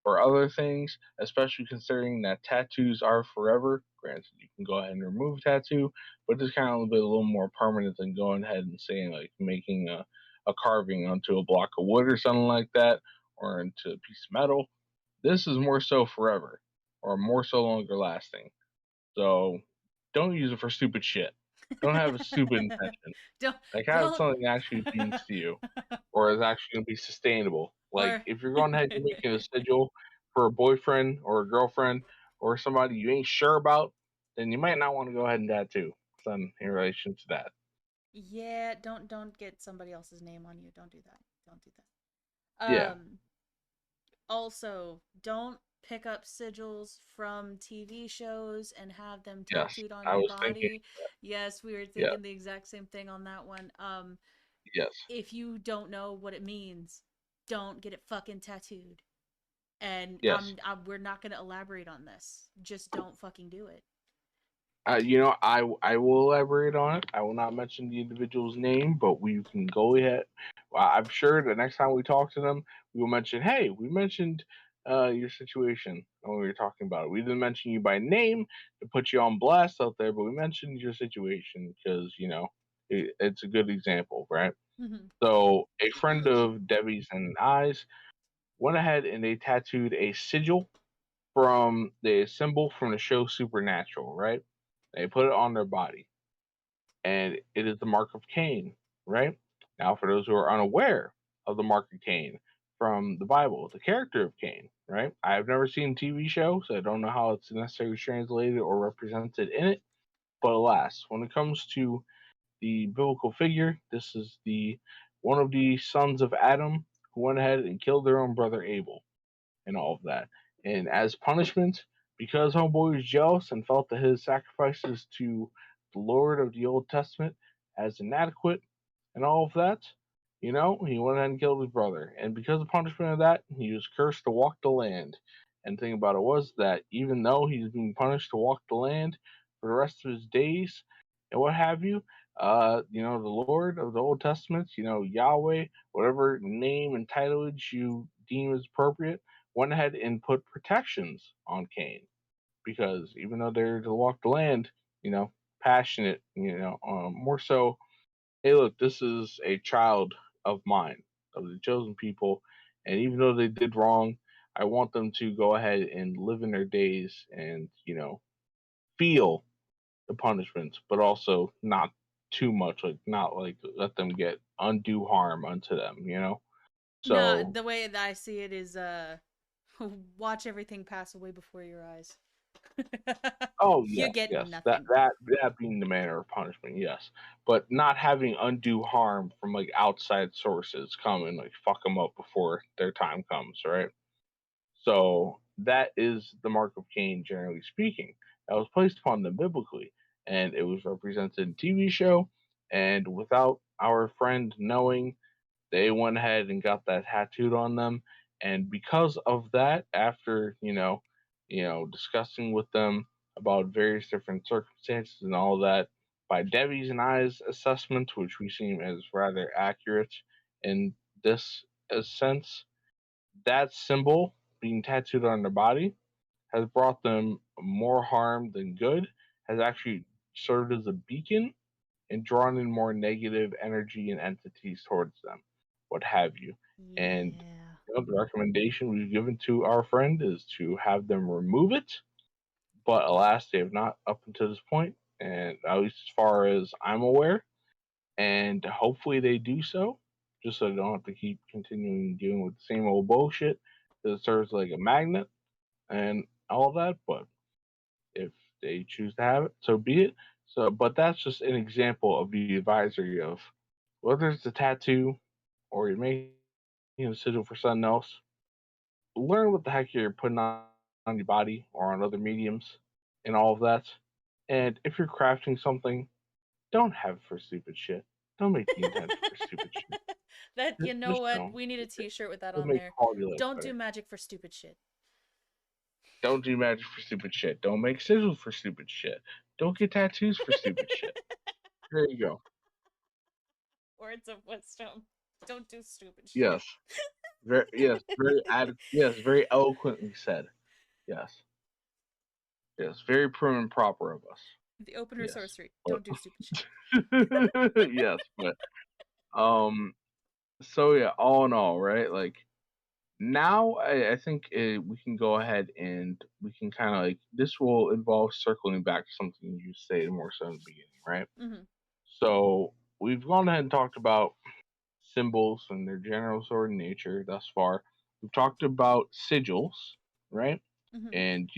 for other things, especially considering that tattoos are forever. Granted, you can go ahead and remove a tattoo, but it's kind of a little more permanent than going ahead and saying like making a carving onto a block of wood or something like that, or into a piece of metal. This is more so forever, or more so longer lasting. So don't use it for stupid shit. Don't have a stupid intention. don't Like have don't something that actually means to you or is actually going to be sustainable. Like or if you're going ahead and making a sigil for a boyfriend or a girlfriend or somebody you ain't sure about, then you might not want to go ahead and tattoo something in relation to that. yeah, don't get somebody else's name on you. Don't do that. Don't do that. Yeah. Also, don't pick up sigils from TV shows and have them Yes. tattooed on I your was thinking. body. Yes, we were Yeah. thinking the exact same thing on that one. Yes. If you don't know what it means, don't get it fucking tattooed. And Yes. we're not going to elaborate on this. Just don't fucking do it. I will elaborate on it. I will not mention the individual's name, but we can go ahead. Well, I'm sure the next time we talk to them, we will mention, hey, we mentioned your situation when we were talking about it. We didn't mention you by name to put you on blast out there, but we mentioned your situation because it's a good example, right? Mhm. So a friend of Devi's and I's went ahead and they tattooed a sigil from the symbol from the show Supernatural, right? They put it on their body, and it is the mark of Cain, right? Now, for those who are unaware of the mark of Cain from the Bible, the character of Cain, right? I've never seen a TV show, so I don't know how it's necessarily translated or represented in it. But alas, when it comes to the biblical figure, this is the one of the sons of Adam who went ahead and killed their own brother Abel and all of that. And as punishment, because Homeboy was jealous and felt that his sacrifices to the Lord of the Old Testament as inadequate and all of that, he went ahead and killed his brother. And because of punishment of that, he was cursed to walk the land. And the thing about it was that even though he's being punished to walk the land for the rest of his days and what have you, the Lord of the Old Testament, Yahweh, whatever name and titlage you deem is appropriate, went ahead and put protections on Cain because even though they're to walk the land, passionate, more so, hey, look, this is a child of mine, of the chosen people, and even though they did wrong, I want them to go ahead and live in their days and, feel the punishments, but also not too much, like not like let them get undue harm unto them. No, So the way that I see it is watch everything pass away before your eyes. oh You yes, get yes. That nothing. that that being the manner of punishment, yes. But not having undue harm from like outside sources come and like fuck them up before their time comes, right? So that is the mark of Cain, generally speaking. That was placed upon them biblically, and it was represented in TV show. And without our friend knowing, they went ahead and got that tattooed on them. And because of that, after discussing with them about various different circumstances and all that, by Devi's and I's assessment, which we seem as rather accurate in this sense, that symbol being tattooed on their body has brought them more harm than good, has actually served as a beacon and drawn in more negative energy and entities towards them, what have you. And Yeah. the recommendation we've given to our friend is to have them remove it, but alas, they have not up until this point, and at least as far as I'm aware. And hopefully they do so, just so they don't have to keep continuing dealing with the same old bullshit that serves like a magnet and all that. But if they choose to have it, so be it. So, but that's just an example of the advisory of whether it's a tattoo or you're making a sigil for something else. Learn what the heck you're putting on your body or on other mediums and all of that. And if you're crafting something, don't have it for stupid shit. Don't make the intention for stupid shit. That, you know Just what? don't. We need a t-shirt with that It'll on make there. quality life Don't do better. magic for stupid shit. Don't do magic for stupid shit. Don't make sigils for stupid shit. Don't get tattoos for stupid shit. There you go. Words of wisdom. Don't do stupid shit. Yes. Very eloquently said. Yes. Yes. Very prim and proper of us. The opener Yes. sorcery. But Don't do stupid shit. yes, but so yeah, all in all, right? Like now I think we can go ahead and we can kind of like this will involve circling back to something you stated more so in the beginning, right? Mm-hmm. So we've gone ahead and talked about symbols and their general sort of nature thus far. We've talked about sigils, right? Mm-hmm. And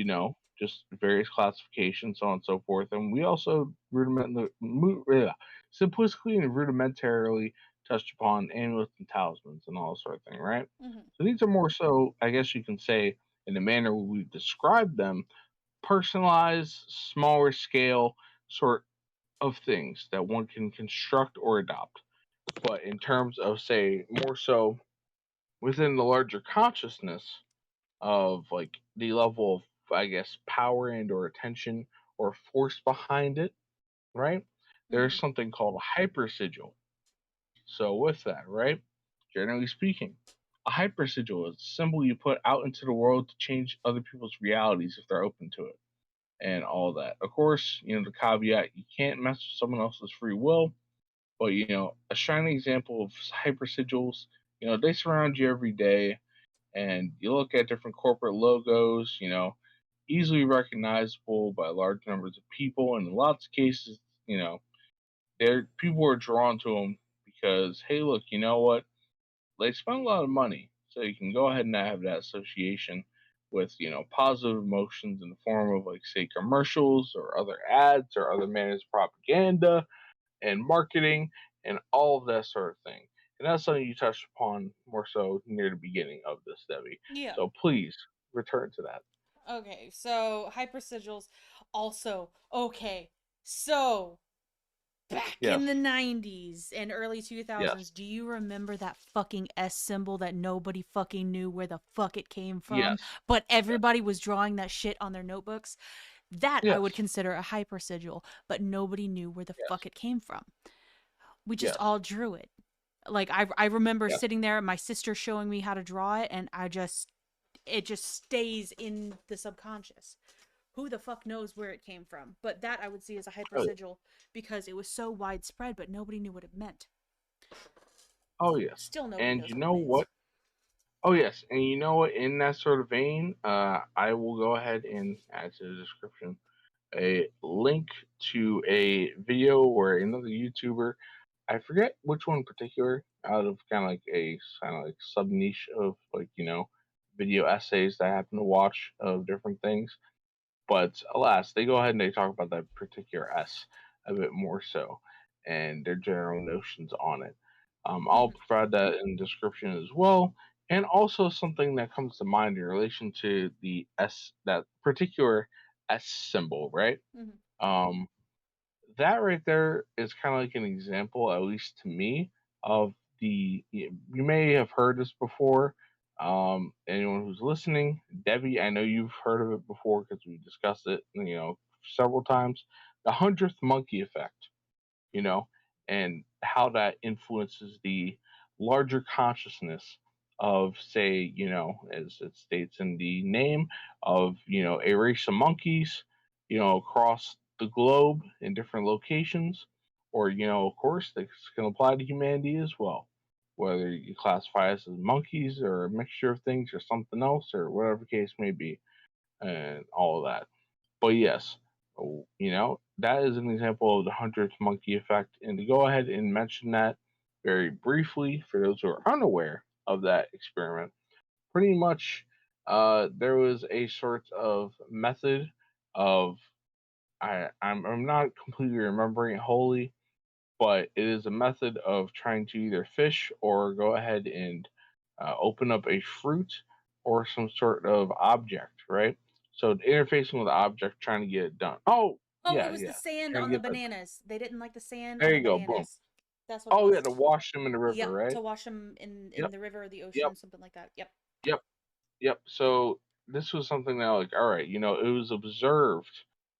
just various classifications, so on and so forth. And we also simplistically and rudimentarily touched upon amulets and talismans and all that sort of thing, right? Mm-hmm. So these are more so, I guess you can say, in the manner we described them, personalized, smaller scale sort of things that one can construct or adopt. But in terms of, say, more so within the larger consciousness of like the level of, I guess, power and or attention or force behind it, right? Mm-hmm. There's something called a hypersigil. So with that, right? Generally speaking, a hypersigil is a symbol you put out into the world to change other people's realities if they're open to it and all that. Of course, the caveat, you can't mess with someone else's free will, but a shining example of hypersigils, they surround you every day, and you look at different corporate logos, easily recognizable by large numbers of people, and in lots of cases, there people are drawn to them because, hey, look, you know what? They spend a lot of money, so you can go ahead and have that association with positive emotions in the form of like say commercials or other ads or other managed propaganda and marketing and all of that sort of thing. And that's something you touched upon more so near the beginning of this, Debbie. Yeah. So please return to that. Okay, so hypersigils also. Okay, so back Yes, in the 90s and early yes, 2000s, do you remember that fucking S symbol that nobody fucking knew where the fuck it came from, yes, but yes, everybody was drawing that shit on their notebooks? That I would yes, consider a hypersigil, but nobody knew where the fuck yes, it came from. We just yes, all drew it. Like I remember yes. sitting there, my sister showing me how to draw it, and it just stays in the subconscious. Who the fuck knows where it came from? But that I would see as a Oh, hypersigil because it was so widespread, but nobody knew what it meant. oh yes. Still, nobody And knows you what it know means. what? Oh yes, and you know what? In that sort of vein, I will go ahead and add to the description a link to a video where another YouTuber, I forget which one in particular, out of kind of like a kind of like sub niche of like video essays that I happen to watch of different things. But alas, they go ahead and they talk about that particular S a bit more so, and their general notions on it. I'll Mm-hmm. provide that in the description as well, and also something that comes to mind in relation to the S, that particular S symbol, right? Mm-hmm. Um, that right there is kind of like an example, at least to me, of you may have heard this before. Anyone who's listening, Debbie, I know you've heard of it before because we discussed it, several times. The 100th monkey effect, you know, and how that influences the larger consciousness of, say, as it states in the name, of, a race of monkeys, across the globe in different locations, or, of course, this can apply to humanity as well. Whether you classify us as monkeys or a mixture of things or something else or whatever the case may be, and all of that. But yes, that is an example of the 100th monkey effect. And to go ahead and mention that very briefly for those who are unaware of that experiment, pretty much there was a sort of method of, I'm not completely remembering it wholly, but it is a method of trying to either fish or go ahead and open up a fruit or some sort of object, right? So interfacing with the object, trying to get it done. Oh, Oh, it yeah, was the yeah, sand trying to on the get that done. bananas. They didn't like the sand There on the you go, boom. bananas. That's what it Oh was. yeah, to wash them in the river, Yep, right? to wash them in Yep, the river or the yep, ocean, something like that. Yep. yep. Yep. So this was something that, like, all right, it was observed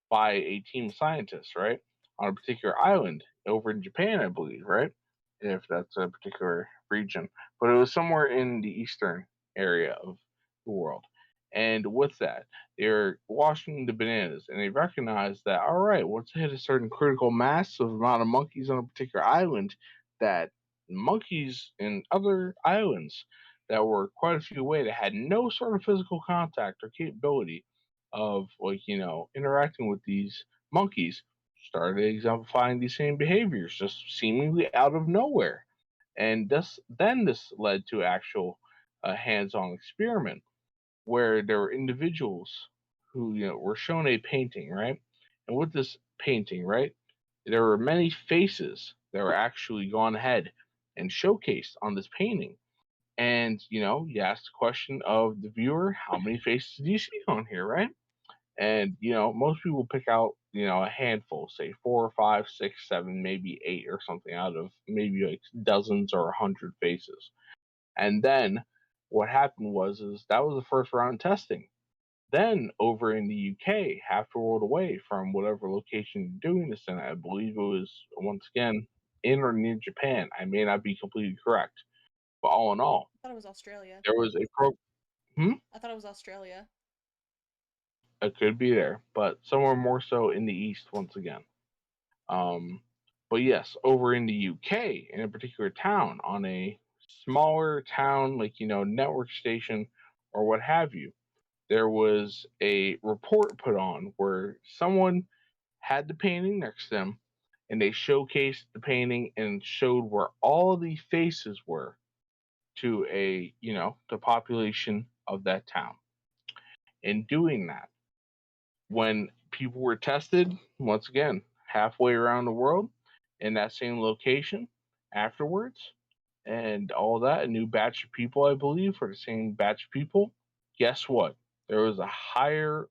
by a team of scientists, right, on a particular island over in Japan, I believe, right, if that's a particular region, but it was somewhere in the eastern area of the world. And with that, they're washing the bananas, and they recognize that, all right, once they hit a certain critical mass of amount of monkeys on a particular island, that monkeys in other islands that were quite a few away that had no sort of physical contact or capability of, like, interacting with these monkeys started exemplifying these same behaviors just seemingly out of nowhere. And this led to actual hands-on experiment where there were individuals who were shown a painting, right? And with this painting, right, there were many faces that were actually gone ahead and showcased on this painting. And you ask the question of the viewer, how many faces do you see on here, right? And most people pick out a handful, say 4 or 5, 6, 7, maybe 8 or something out of maybe like dozens or 100 faces. And then what happened is that was the first round of testing. Then over in the UK, half the world away from whatever location you're doing this in, I believe it was once again in or near Japan. I may not be completely correct, but all in all, I thought it was Australia. there was a pro. Hmm? I thought it was Australia. It could be there, but somewhere more so in the east once again. Um, but yes, over in the UK, in a particular town, on a smaller town, like network station or what have you, there was a report put on where someone had the painting next to them, and they showcased the painting and showed where all the faces were to the population of that town. In doing that, when people were tested, once again, halfway around the world in that same location afterwards, and all that, a new batch of people, I believe, for the same batch of people, guess what? There was a higher,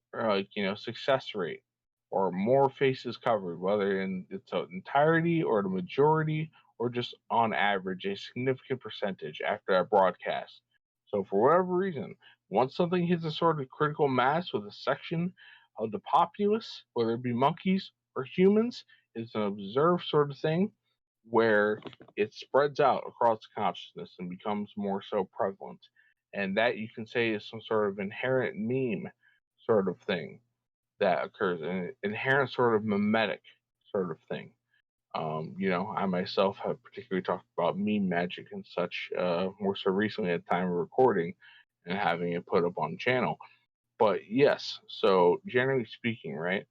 success rate or more faces covered, whether in its entirety or the majority or just on average, a significant percentage after that broadcast. So, for whatever reason, once something hits a sort of critical mass with a section of the populace, whether it be monkeys or humans, it's an observed sort of thing where it spreads out across consciousness and becomes more so prevalent. And that you can say is some sort of inherent meme sort of thing that occurs, an inherent sort of mimetic sort of thing. I myself have particularly talked about meme magic and such more so recently at the time of recording and having it put up on the channel. But yes, so generally speaking, right,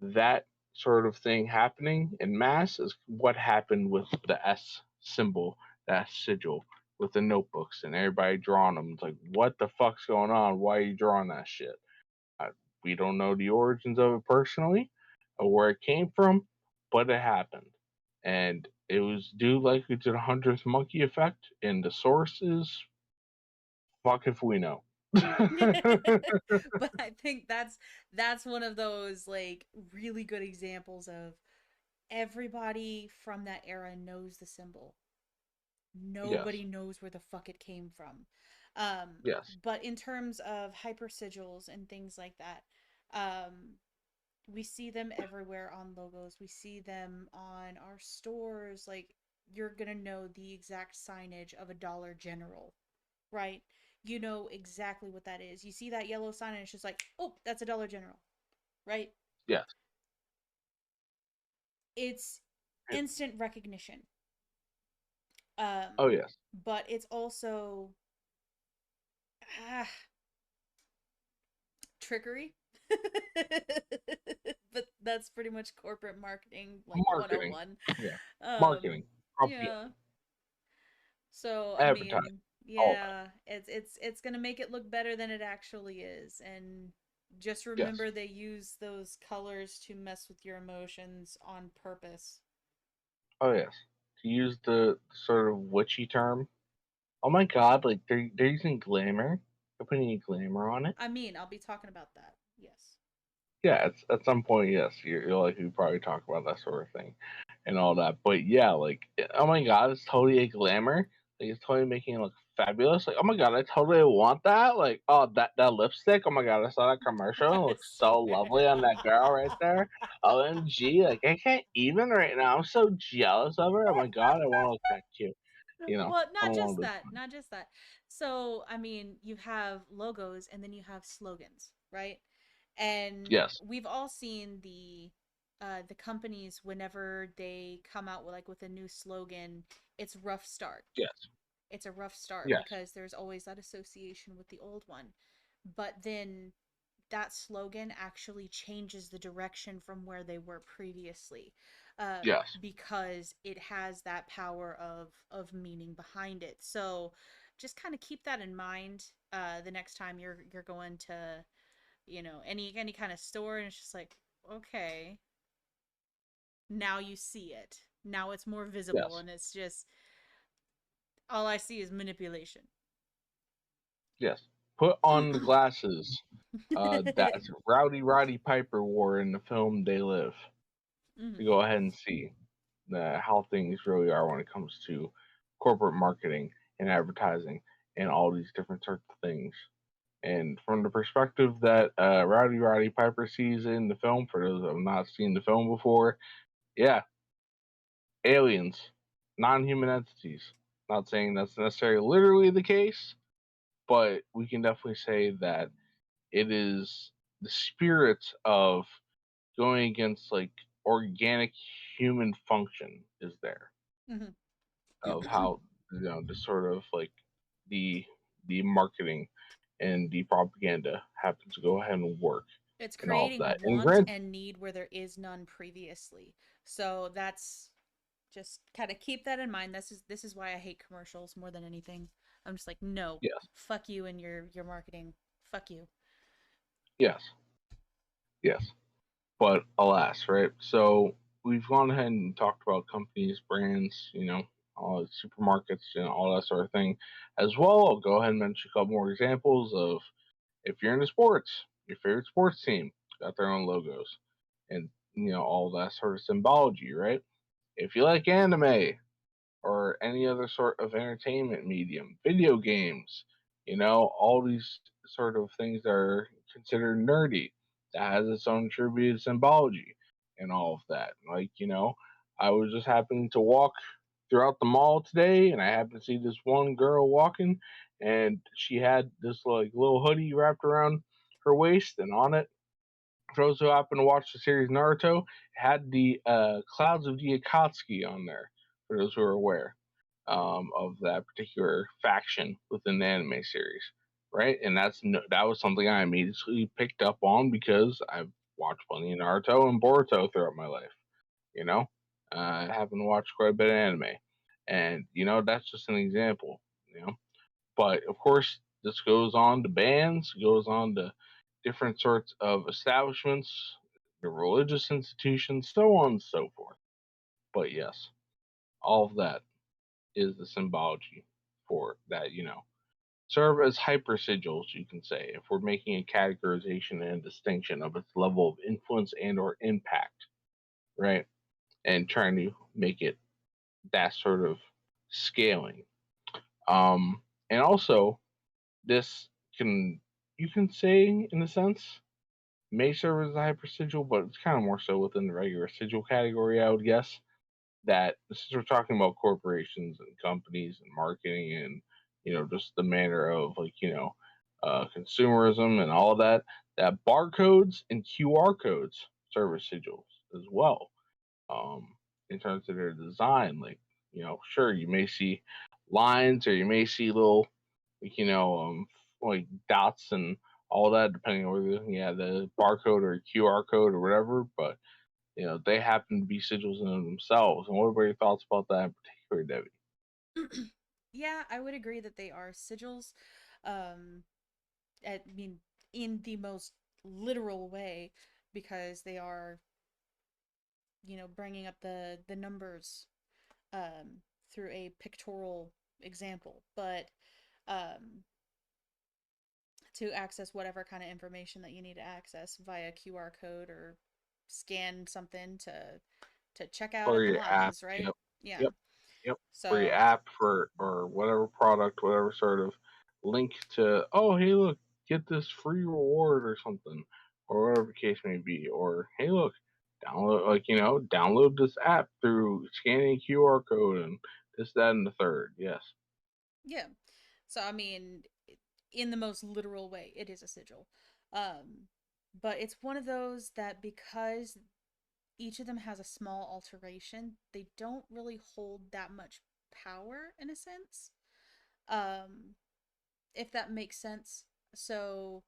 that sort of thing happening in mass is what happened with the S symbol, that sigil with the notebooks and everybody drawing them. It's like, what the fuck's going on? Why are you drawing that shit? Uh, we don't know the origins of it personally or where it came from, but it happened. And it was due likely to the 100th monkey effect, and the source is fuck if we know. But I think that's one of those like really good examples of everybody from that era knows the symbol. Yes, Nobody knows where the fuck it came from. Um, yes, but in terms of hypersigils and things like that, we see them everywhere on logos. We see them on our stores. Like, you're gonna know the exact signage of a Dollar General, right? You know exactly what that is. You see that yellow sign and it's just like, oh, that's a Dollar General, right? yes. It's And- instant recognition. oh, yes. But it's also ah, trickery. But that's pretty much corporate marketing like Marketing. 101. Yeah. Um Marketing. Propaganda. yeah. So I Advertising. mean, All of it. yeah, it's going to make it look better than it actually is, and just Yes. remember they use those colors to mess with your emotions on purpose. Oh, yes. To use the sort of witchy term, oh my god, like they're using glamour. They're putting a glamour on it. I mean, I'll be talking about that. Yes. Yeah, at some point, yes, you're like you probably talk about that sort of thing. and all that. But yeah, like oh my god, it's totally a glamour. Like it's totally making it look fabulous. Like oh my god, I totally want that. Like oh that lipstick. Oh my god, I saw that commercial. It I looks so swear. lovely on that girl right there. OMG, like I can't even right now. I'm so jealous of her. Oh my god, I want to look that cute. You know, Well, I not don't just want to. that, not just that. So, I mean, you have logos and then you have slogans, right? And Yes, we've all seen the companies whenever they come out with with a new slogan, it's rough start. yes, It's a rough start yes, because there's always that association with the old one. But then that slogan actually changes the direction from where they were previously, yes, because it has that power of meaning behind it. So just kind of keep that in mind the next time you're going to any kind of store, and it's just like, okay, now you see it, now it's more visible, yes, and it's just all I see is manipulation. yes. Put on the glasses that Rowdy Roddy Piper wore in the film They Live to Hmm. go ahead and see how things really are when it comes to corporate marketing and advertising and all these different sorts of things. And from the perspective that Rowdy Roddy Piper sees in the film, for those that have not seen the film before, yeah, aliens, non human entities. Not saying that's necessarily literally the case, but we can definitely say that it is the spirit of going against like organic human function is there Hmm. of how the sort of like the the marketing and the propaganda happen to go ahead and work It's and all of creating that. And want grant and need where there is none previously. So that's just kind of keep that in mind. This is why I hate commercials more than anything. I'm just like, no, yes, fuck you and your marketing. Fuck you. yes, yes. But alas, right? So we've gone ahead and talked about companies, brands, all the supermarkets, all that sort of thing. As well, I'll go ahead and mention a couple more examples of if you're into sports, your favorite sports team got their own logos and all that sort of symbology, right? If you like anime or any other sort of entertainment medium, video games, all these sort of things that are considered nerdy, that has its own attributed symbology and all of that. Like, I was just happening to walk throughout the mall today and I happened to see this one girl walking and she had this like little hoodie wrapped around her waist and on it, for those who happen to watch the series Naruto, it had the Clouds of the Akatsuki on there, for those who are aware of that particular faction within the anime series, right? And that was something I immediately picked up on because I've watched plenty of Naruto and Boruto throughout my life. You know, I happen to watch quite a bit of anime, and that's just an example. You know, but of course, this goes on to bands, goes on to different sorts of establishments, the religious institutions, so on and so forth. But yes, all of that is the symbology for that, serve as hypersigils, you can say, if we're making a categorization and a distinction of its level of influence and or impact, right? And trying to make it that sort of scaling. And also this can you can say in a sense may serve as a hypersigil, but it's kind of more so within the regular sigil category, I would guess. That since we're talking about corporations and companies and marketing and just the manner of like consumerism and all of that, that barcodes and QR codes serve as sigils as well. Um, in terms of their design, like sure you may see lines or you may see little like, like dots and all that, depending on whether yeah the barcode or QR code or whatever. But they happen to be sigils in themselves. And what were your thoughts about that in particular, Debbie? Yeah, I would agree that they are sigils. Um, I mean, in the most literal way, because they are, bringing up the numbers through a pictorial example. But um, to access whatever kind of information that you need to access via QR code or scan something to check out For at the your app. lines, right? Yep. Yeah. Yep. Yep. For your So, app for or whatever product, whatever sort of link to, oh hey look, get this free reward or something, or whatever the case may be, or hey look, download download this app through scanning a QR code and this, that, and the third. Yes. yeah. So I mean, in the most literal way, it is a sigil. Um, but it's one of those that because each of them has a small alteration, they don't really hold that much power in a sense. Um, if that makes sense. So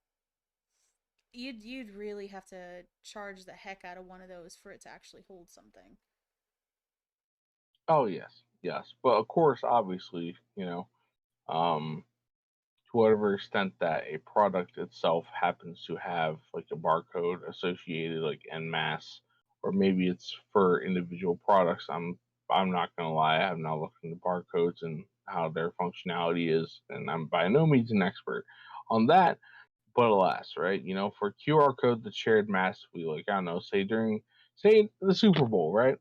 you'd really have to charge the heck out of one of those for it to actually hold something. Oh yes, yes. But of course, obviously, to whatever extent that a product itself happens to have like a barcode associated like en masse, or maybe it's for individual products. I'm not gonna lie, I have not looked into barcodes and how their functionality is, and I'm by no means an expert on that. But alas, right? For QR code that's shared massively, like I don't know, say the Super Bowl, right?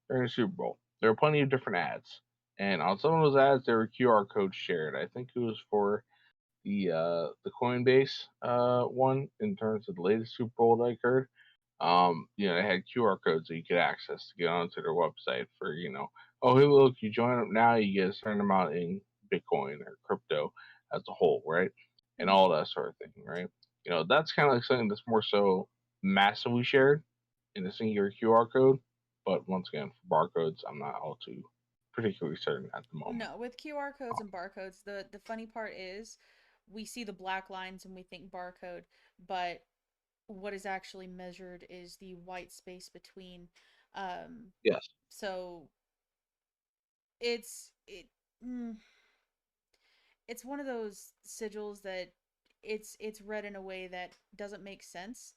During the Super Bowl, there are plenty of different ads, and on some of those ads, there were QR codes shared. I think it was for the Coinbase one in terms of the latest Super Bowl that I heard. They had QR codes that you could access to get onto their website for, oh hey look, you join up now, you get a certain amount in Bitcoin or crypto as a whole, right? And Mm-hmm. all that sort of thing, right? That's kind of like something that's more so massively shared in a singular QR code. But once again, for barcodes, I'm not all too particularly certain at the moment. No, with QR codes and barcodes, the funny part is we see the black lines and we think barcode, but what is actually measured is the white space between. Um, Yes, so it's it mm, it's one of those sigils that it's read in a way that doesn't make sense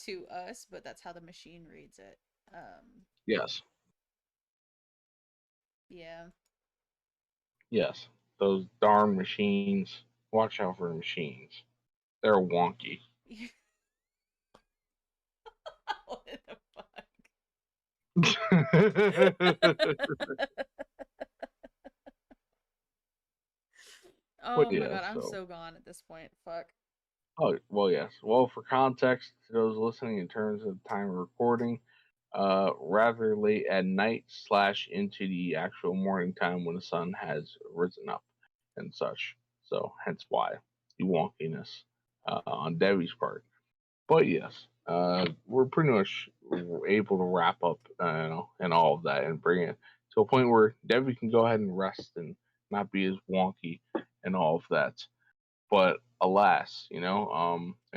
to us, but that's how the machine reads it. yes, Yeah. yes. Those darn machines. Watch out for the machines. They're wonky. What the fuck? But Oh my yeah, god, I'm so so gone at this point. Fuck. oh well, yes. Well, for context, to those listening, in terms of time of recording, rather late at night slash into the actual morning time when the sun has risen up and such. So hence why the wonkiness on Devi's part. But yes, we're pretty much able to wrap up, and all of that, and bring it to a point where Devi can go ahead and rest and not be as wonky and all of that. But alas, in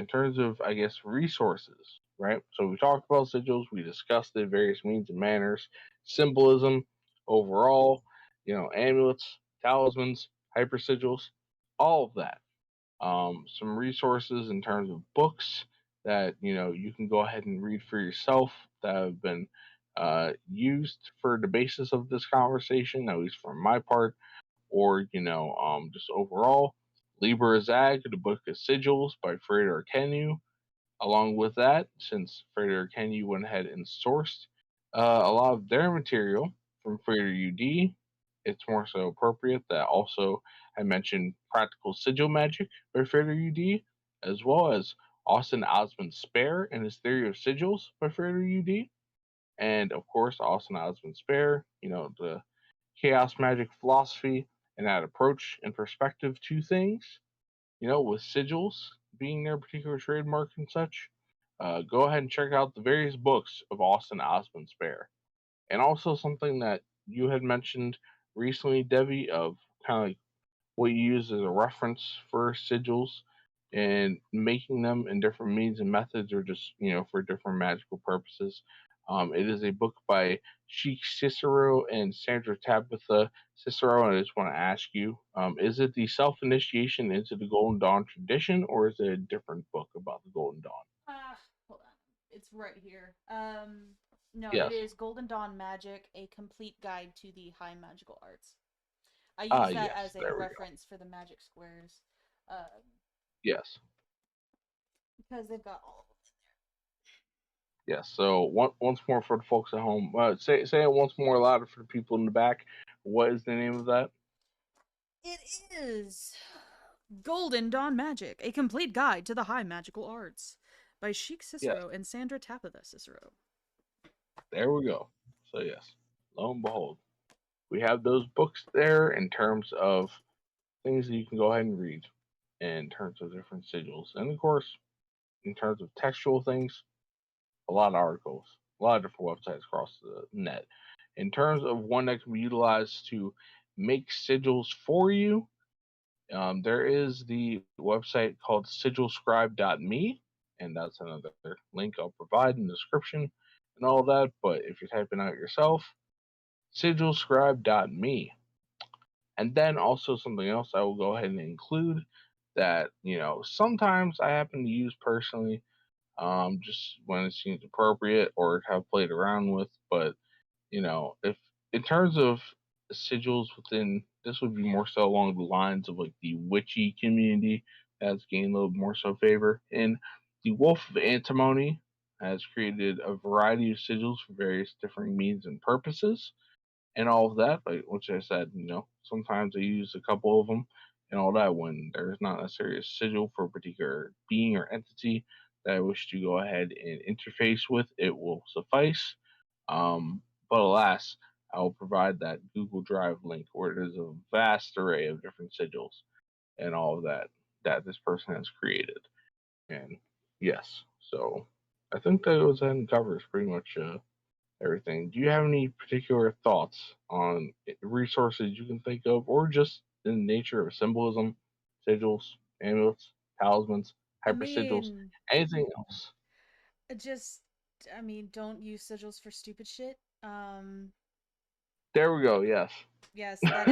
terms of I guess resources, right? So we talked about sigils, we discussed the various means and manners, symbolism overall, amulets, talismans, hypersigils, all of that. Some resources in terms of books that you can go ahead and read for yourself that have been used for the basis of this conversation, at least from my part, or just overall. Libra Zag, the Book of Sigils by Frater Kenu. Along with that, since Frater Kenu went ahead and sourced a lot of their material from Frater UD, it's more so appropriate that also I mentioned Practical Sigil Magic by Frater UD, as well as Austin Osman Spare and his Theory of Sigils by Frater UD. And of course, Austin Osman Spare, the chaos magic philosophy and that approach and perspective to things, with sigils being their particular trademark and such. Go ahead and check out the various books of Austin Osman Spare. And also something that you had mentioned recently, Devi, of kind of like what you use as a reference for sigils and making them in different means and methods or just, for different magical purposes. It is a book by Sheik Cicero and Sandra Tabitha Cicero, and I just want to ask you, is it the self-initiation into the Golden Dawn tradition, or is it a different book about the Golden Dawn? Hold on. It's right here. No, it Yes. is Golden Dawn Magic, a complete guide to the high magical arts. I Ah, use that yes. as a There we go. reference for the magic squares, uh, Yes. because they've got all Yes. So once more for the folks at home. Say it once more louder for the people in the back. What is the name of that? It is Golden Dawn Magic, a complete guide to the high magical arts by Sheik Yes. Cicero and Sandra Tapatha Cicero. There we go. So yes, lo and behold, we have those books there in terms of things that you can go ahead and read in terms of different sigils. And of course, in terms of textual things, a lot of articles, a lot of different websites across the net. In terms of one that can be utilized to make sigils for you, there is the website called sigilscribe.me, and that's another link I'll provide in the description and all that. But if you're typing out yourself, sigilscribe.me. And then also something else I will go ahead and include that, sometimes I happen to use personally, just when it seems appropriate or have played around with. But, if in terms of sigils within, this would be more so along the lines of like the witchy community has gained a little more so favor. And the Wolf of Antimony has created a variety of sigils for various different means and purposes and all of that. But which I said, sometimes I use a couple of them and all that when there's not necessarily a sigil for a particular being or entity that I wish to go ahead and interface with. It will suffice. But alas, I will provide that Google Drive link where it is a vast array of different sigils and all of that this person has created. And yes, so I think that goes ahead and covers pretty much everything. Do you have any particular thoughts on resources you can think of, or just in the nature of symbolism, sigils, amulets, talismans, I hypersigils, mean, anything else? just, don't use sigils for stupid shit. There we go. Yes. Yes, that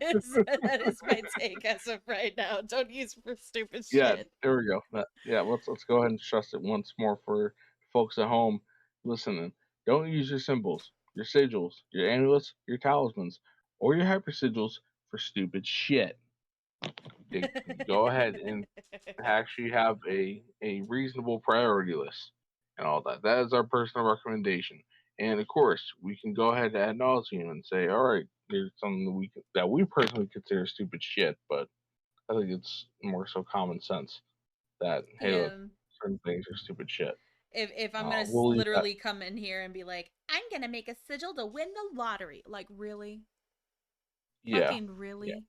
is that is my take as of right now. Don't use for stupid Yeah, shit. there we go. Yeah, let's go ahead and stress it once more for folks at home listening. Don't use your symbols, your sigils, your amulets, your talismans, or your hypersigils for stupid shit. Go ahead and actually have a reasonable priority list and all that. That is our personal recommendation. And of course, we can go ahead ad nauseum and say, all right, there's something that we personally consider stupid shit, but I think it's more so common sense that hey, look, Yeah. certain things are stupid shit. If I'm gonna We'll leave that. literally come in here and be like, I'm gonna make a sigil to win the lottery, like really, Yeah, fucking yeah, really.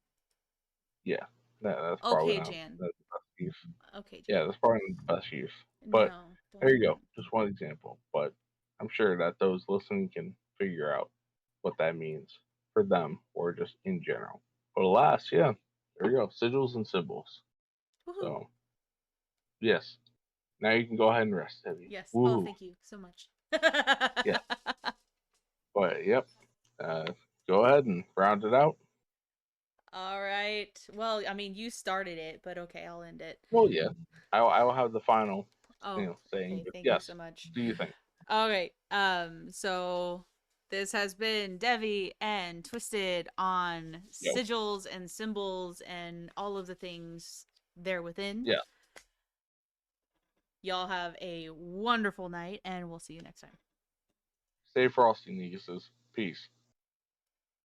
yeah. That's probably Okay, not Jan. the best use. Okay, Yeah, Jan. that's probably not the best use. But No, there don't you go. even. Just one example. But I'm sure that those listening can figure out what that means for them or just in general. But alas, yeah, there you go. Sigils and symbols. Woohoo! So yes. Now you can go ahead and rest, Debbie. Yes. Oh, Woo. thank you so much. Yeah. But yep. Uh, Go ahead and round it out. All right. Well, you started it, but okay, I'll end it. Well, yeah. I will have the final, Oh, saying. okay. But Thank you yes. so much. Do you think? All right. So this has been Devi and Twisted on Yep. sigils and symbols and all of the things there within. Yeah. Y'all have a wonderful night, and we'll see you next time. Stay frosty, nieces. Peace.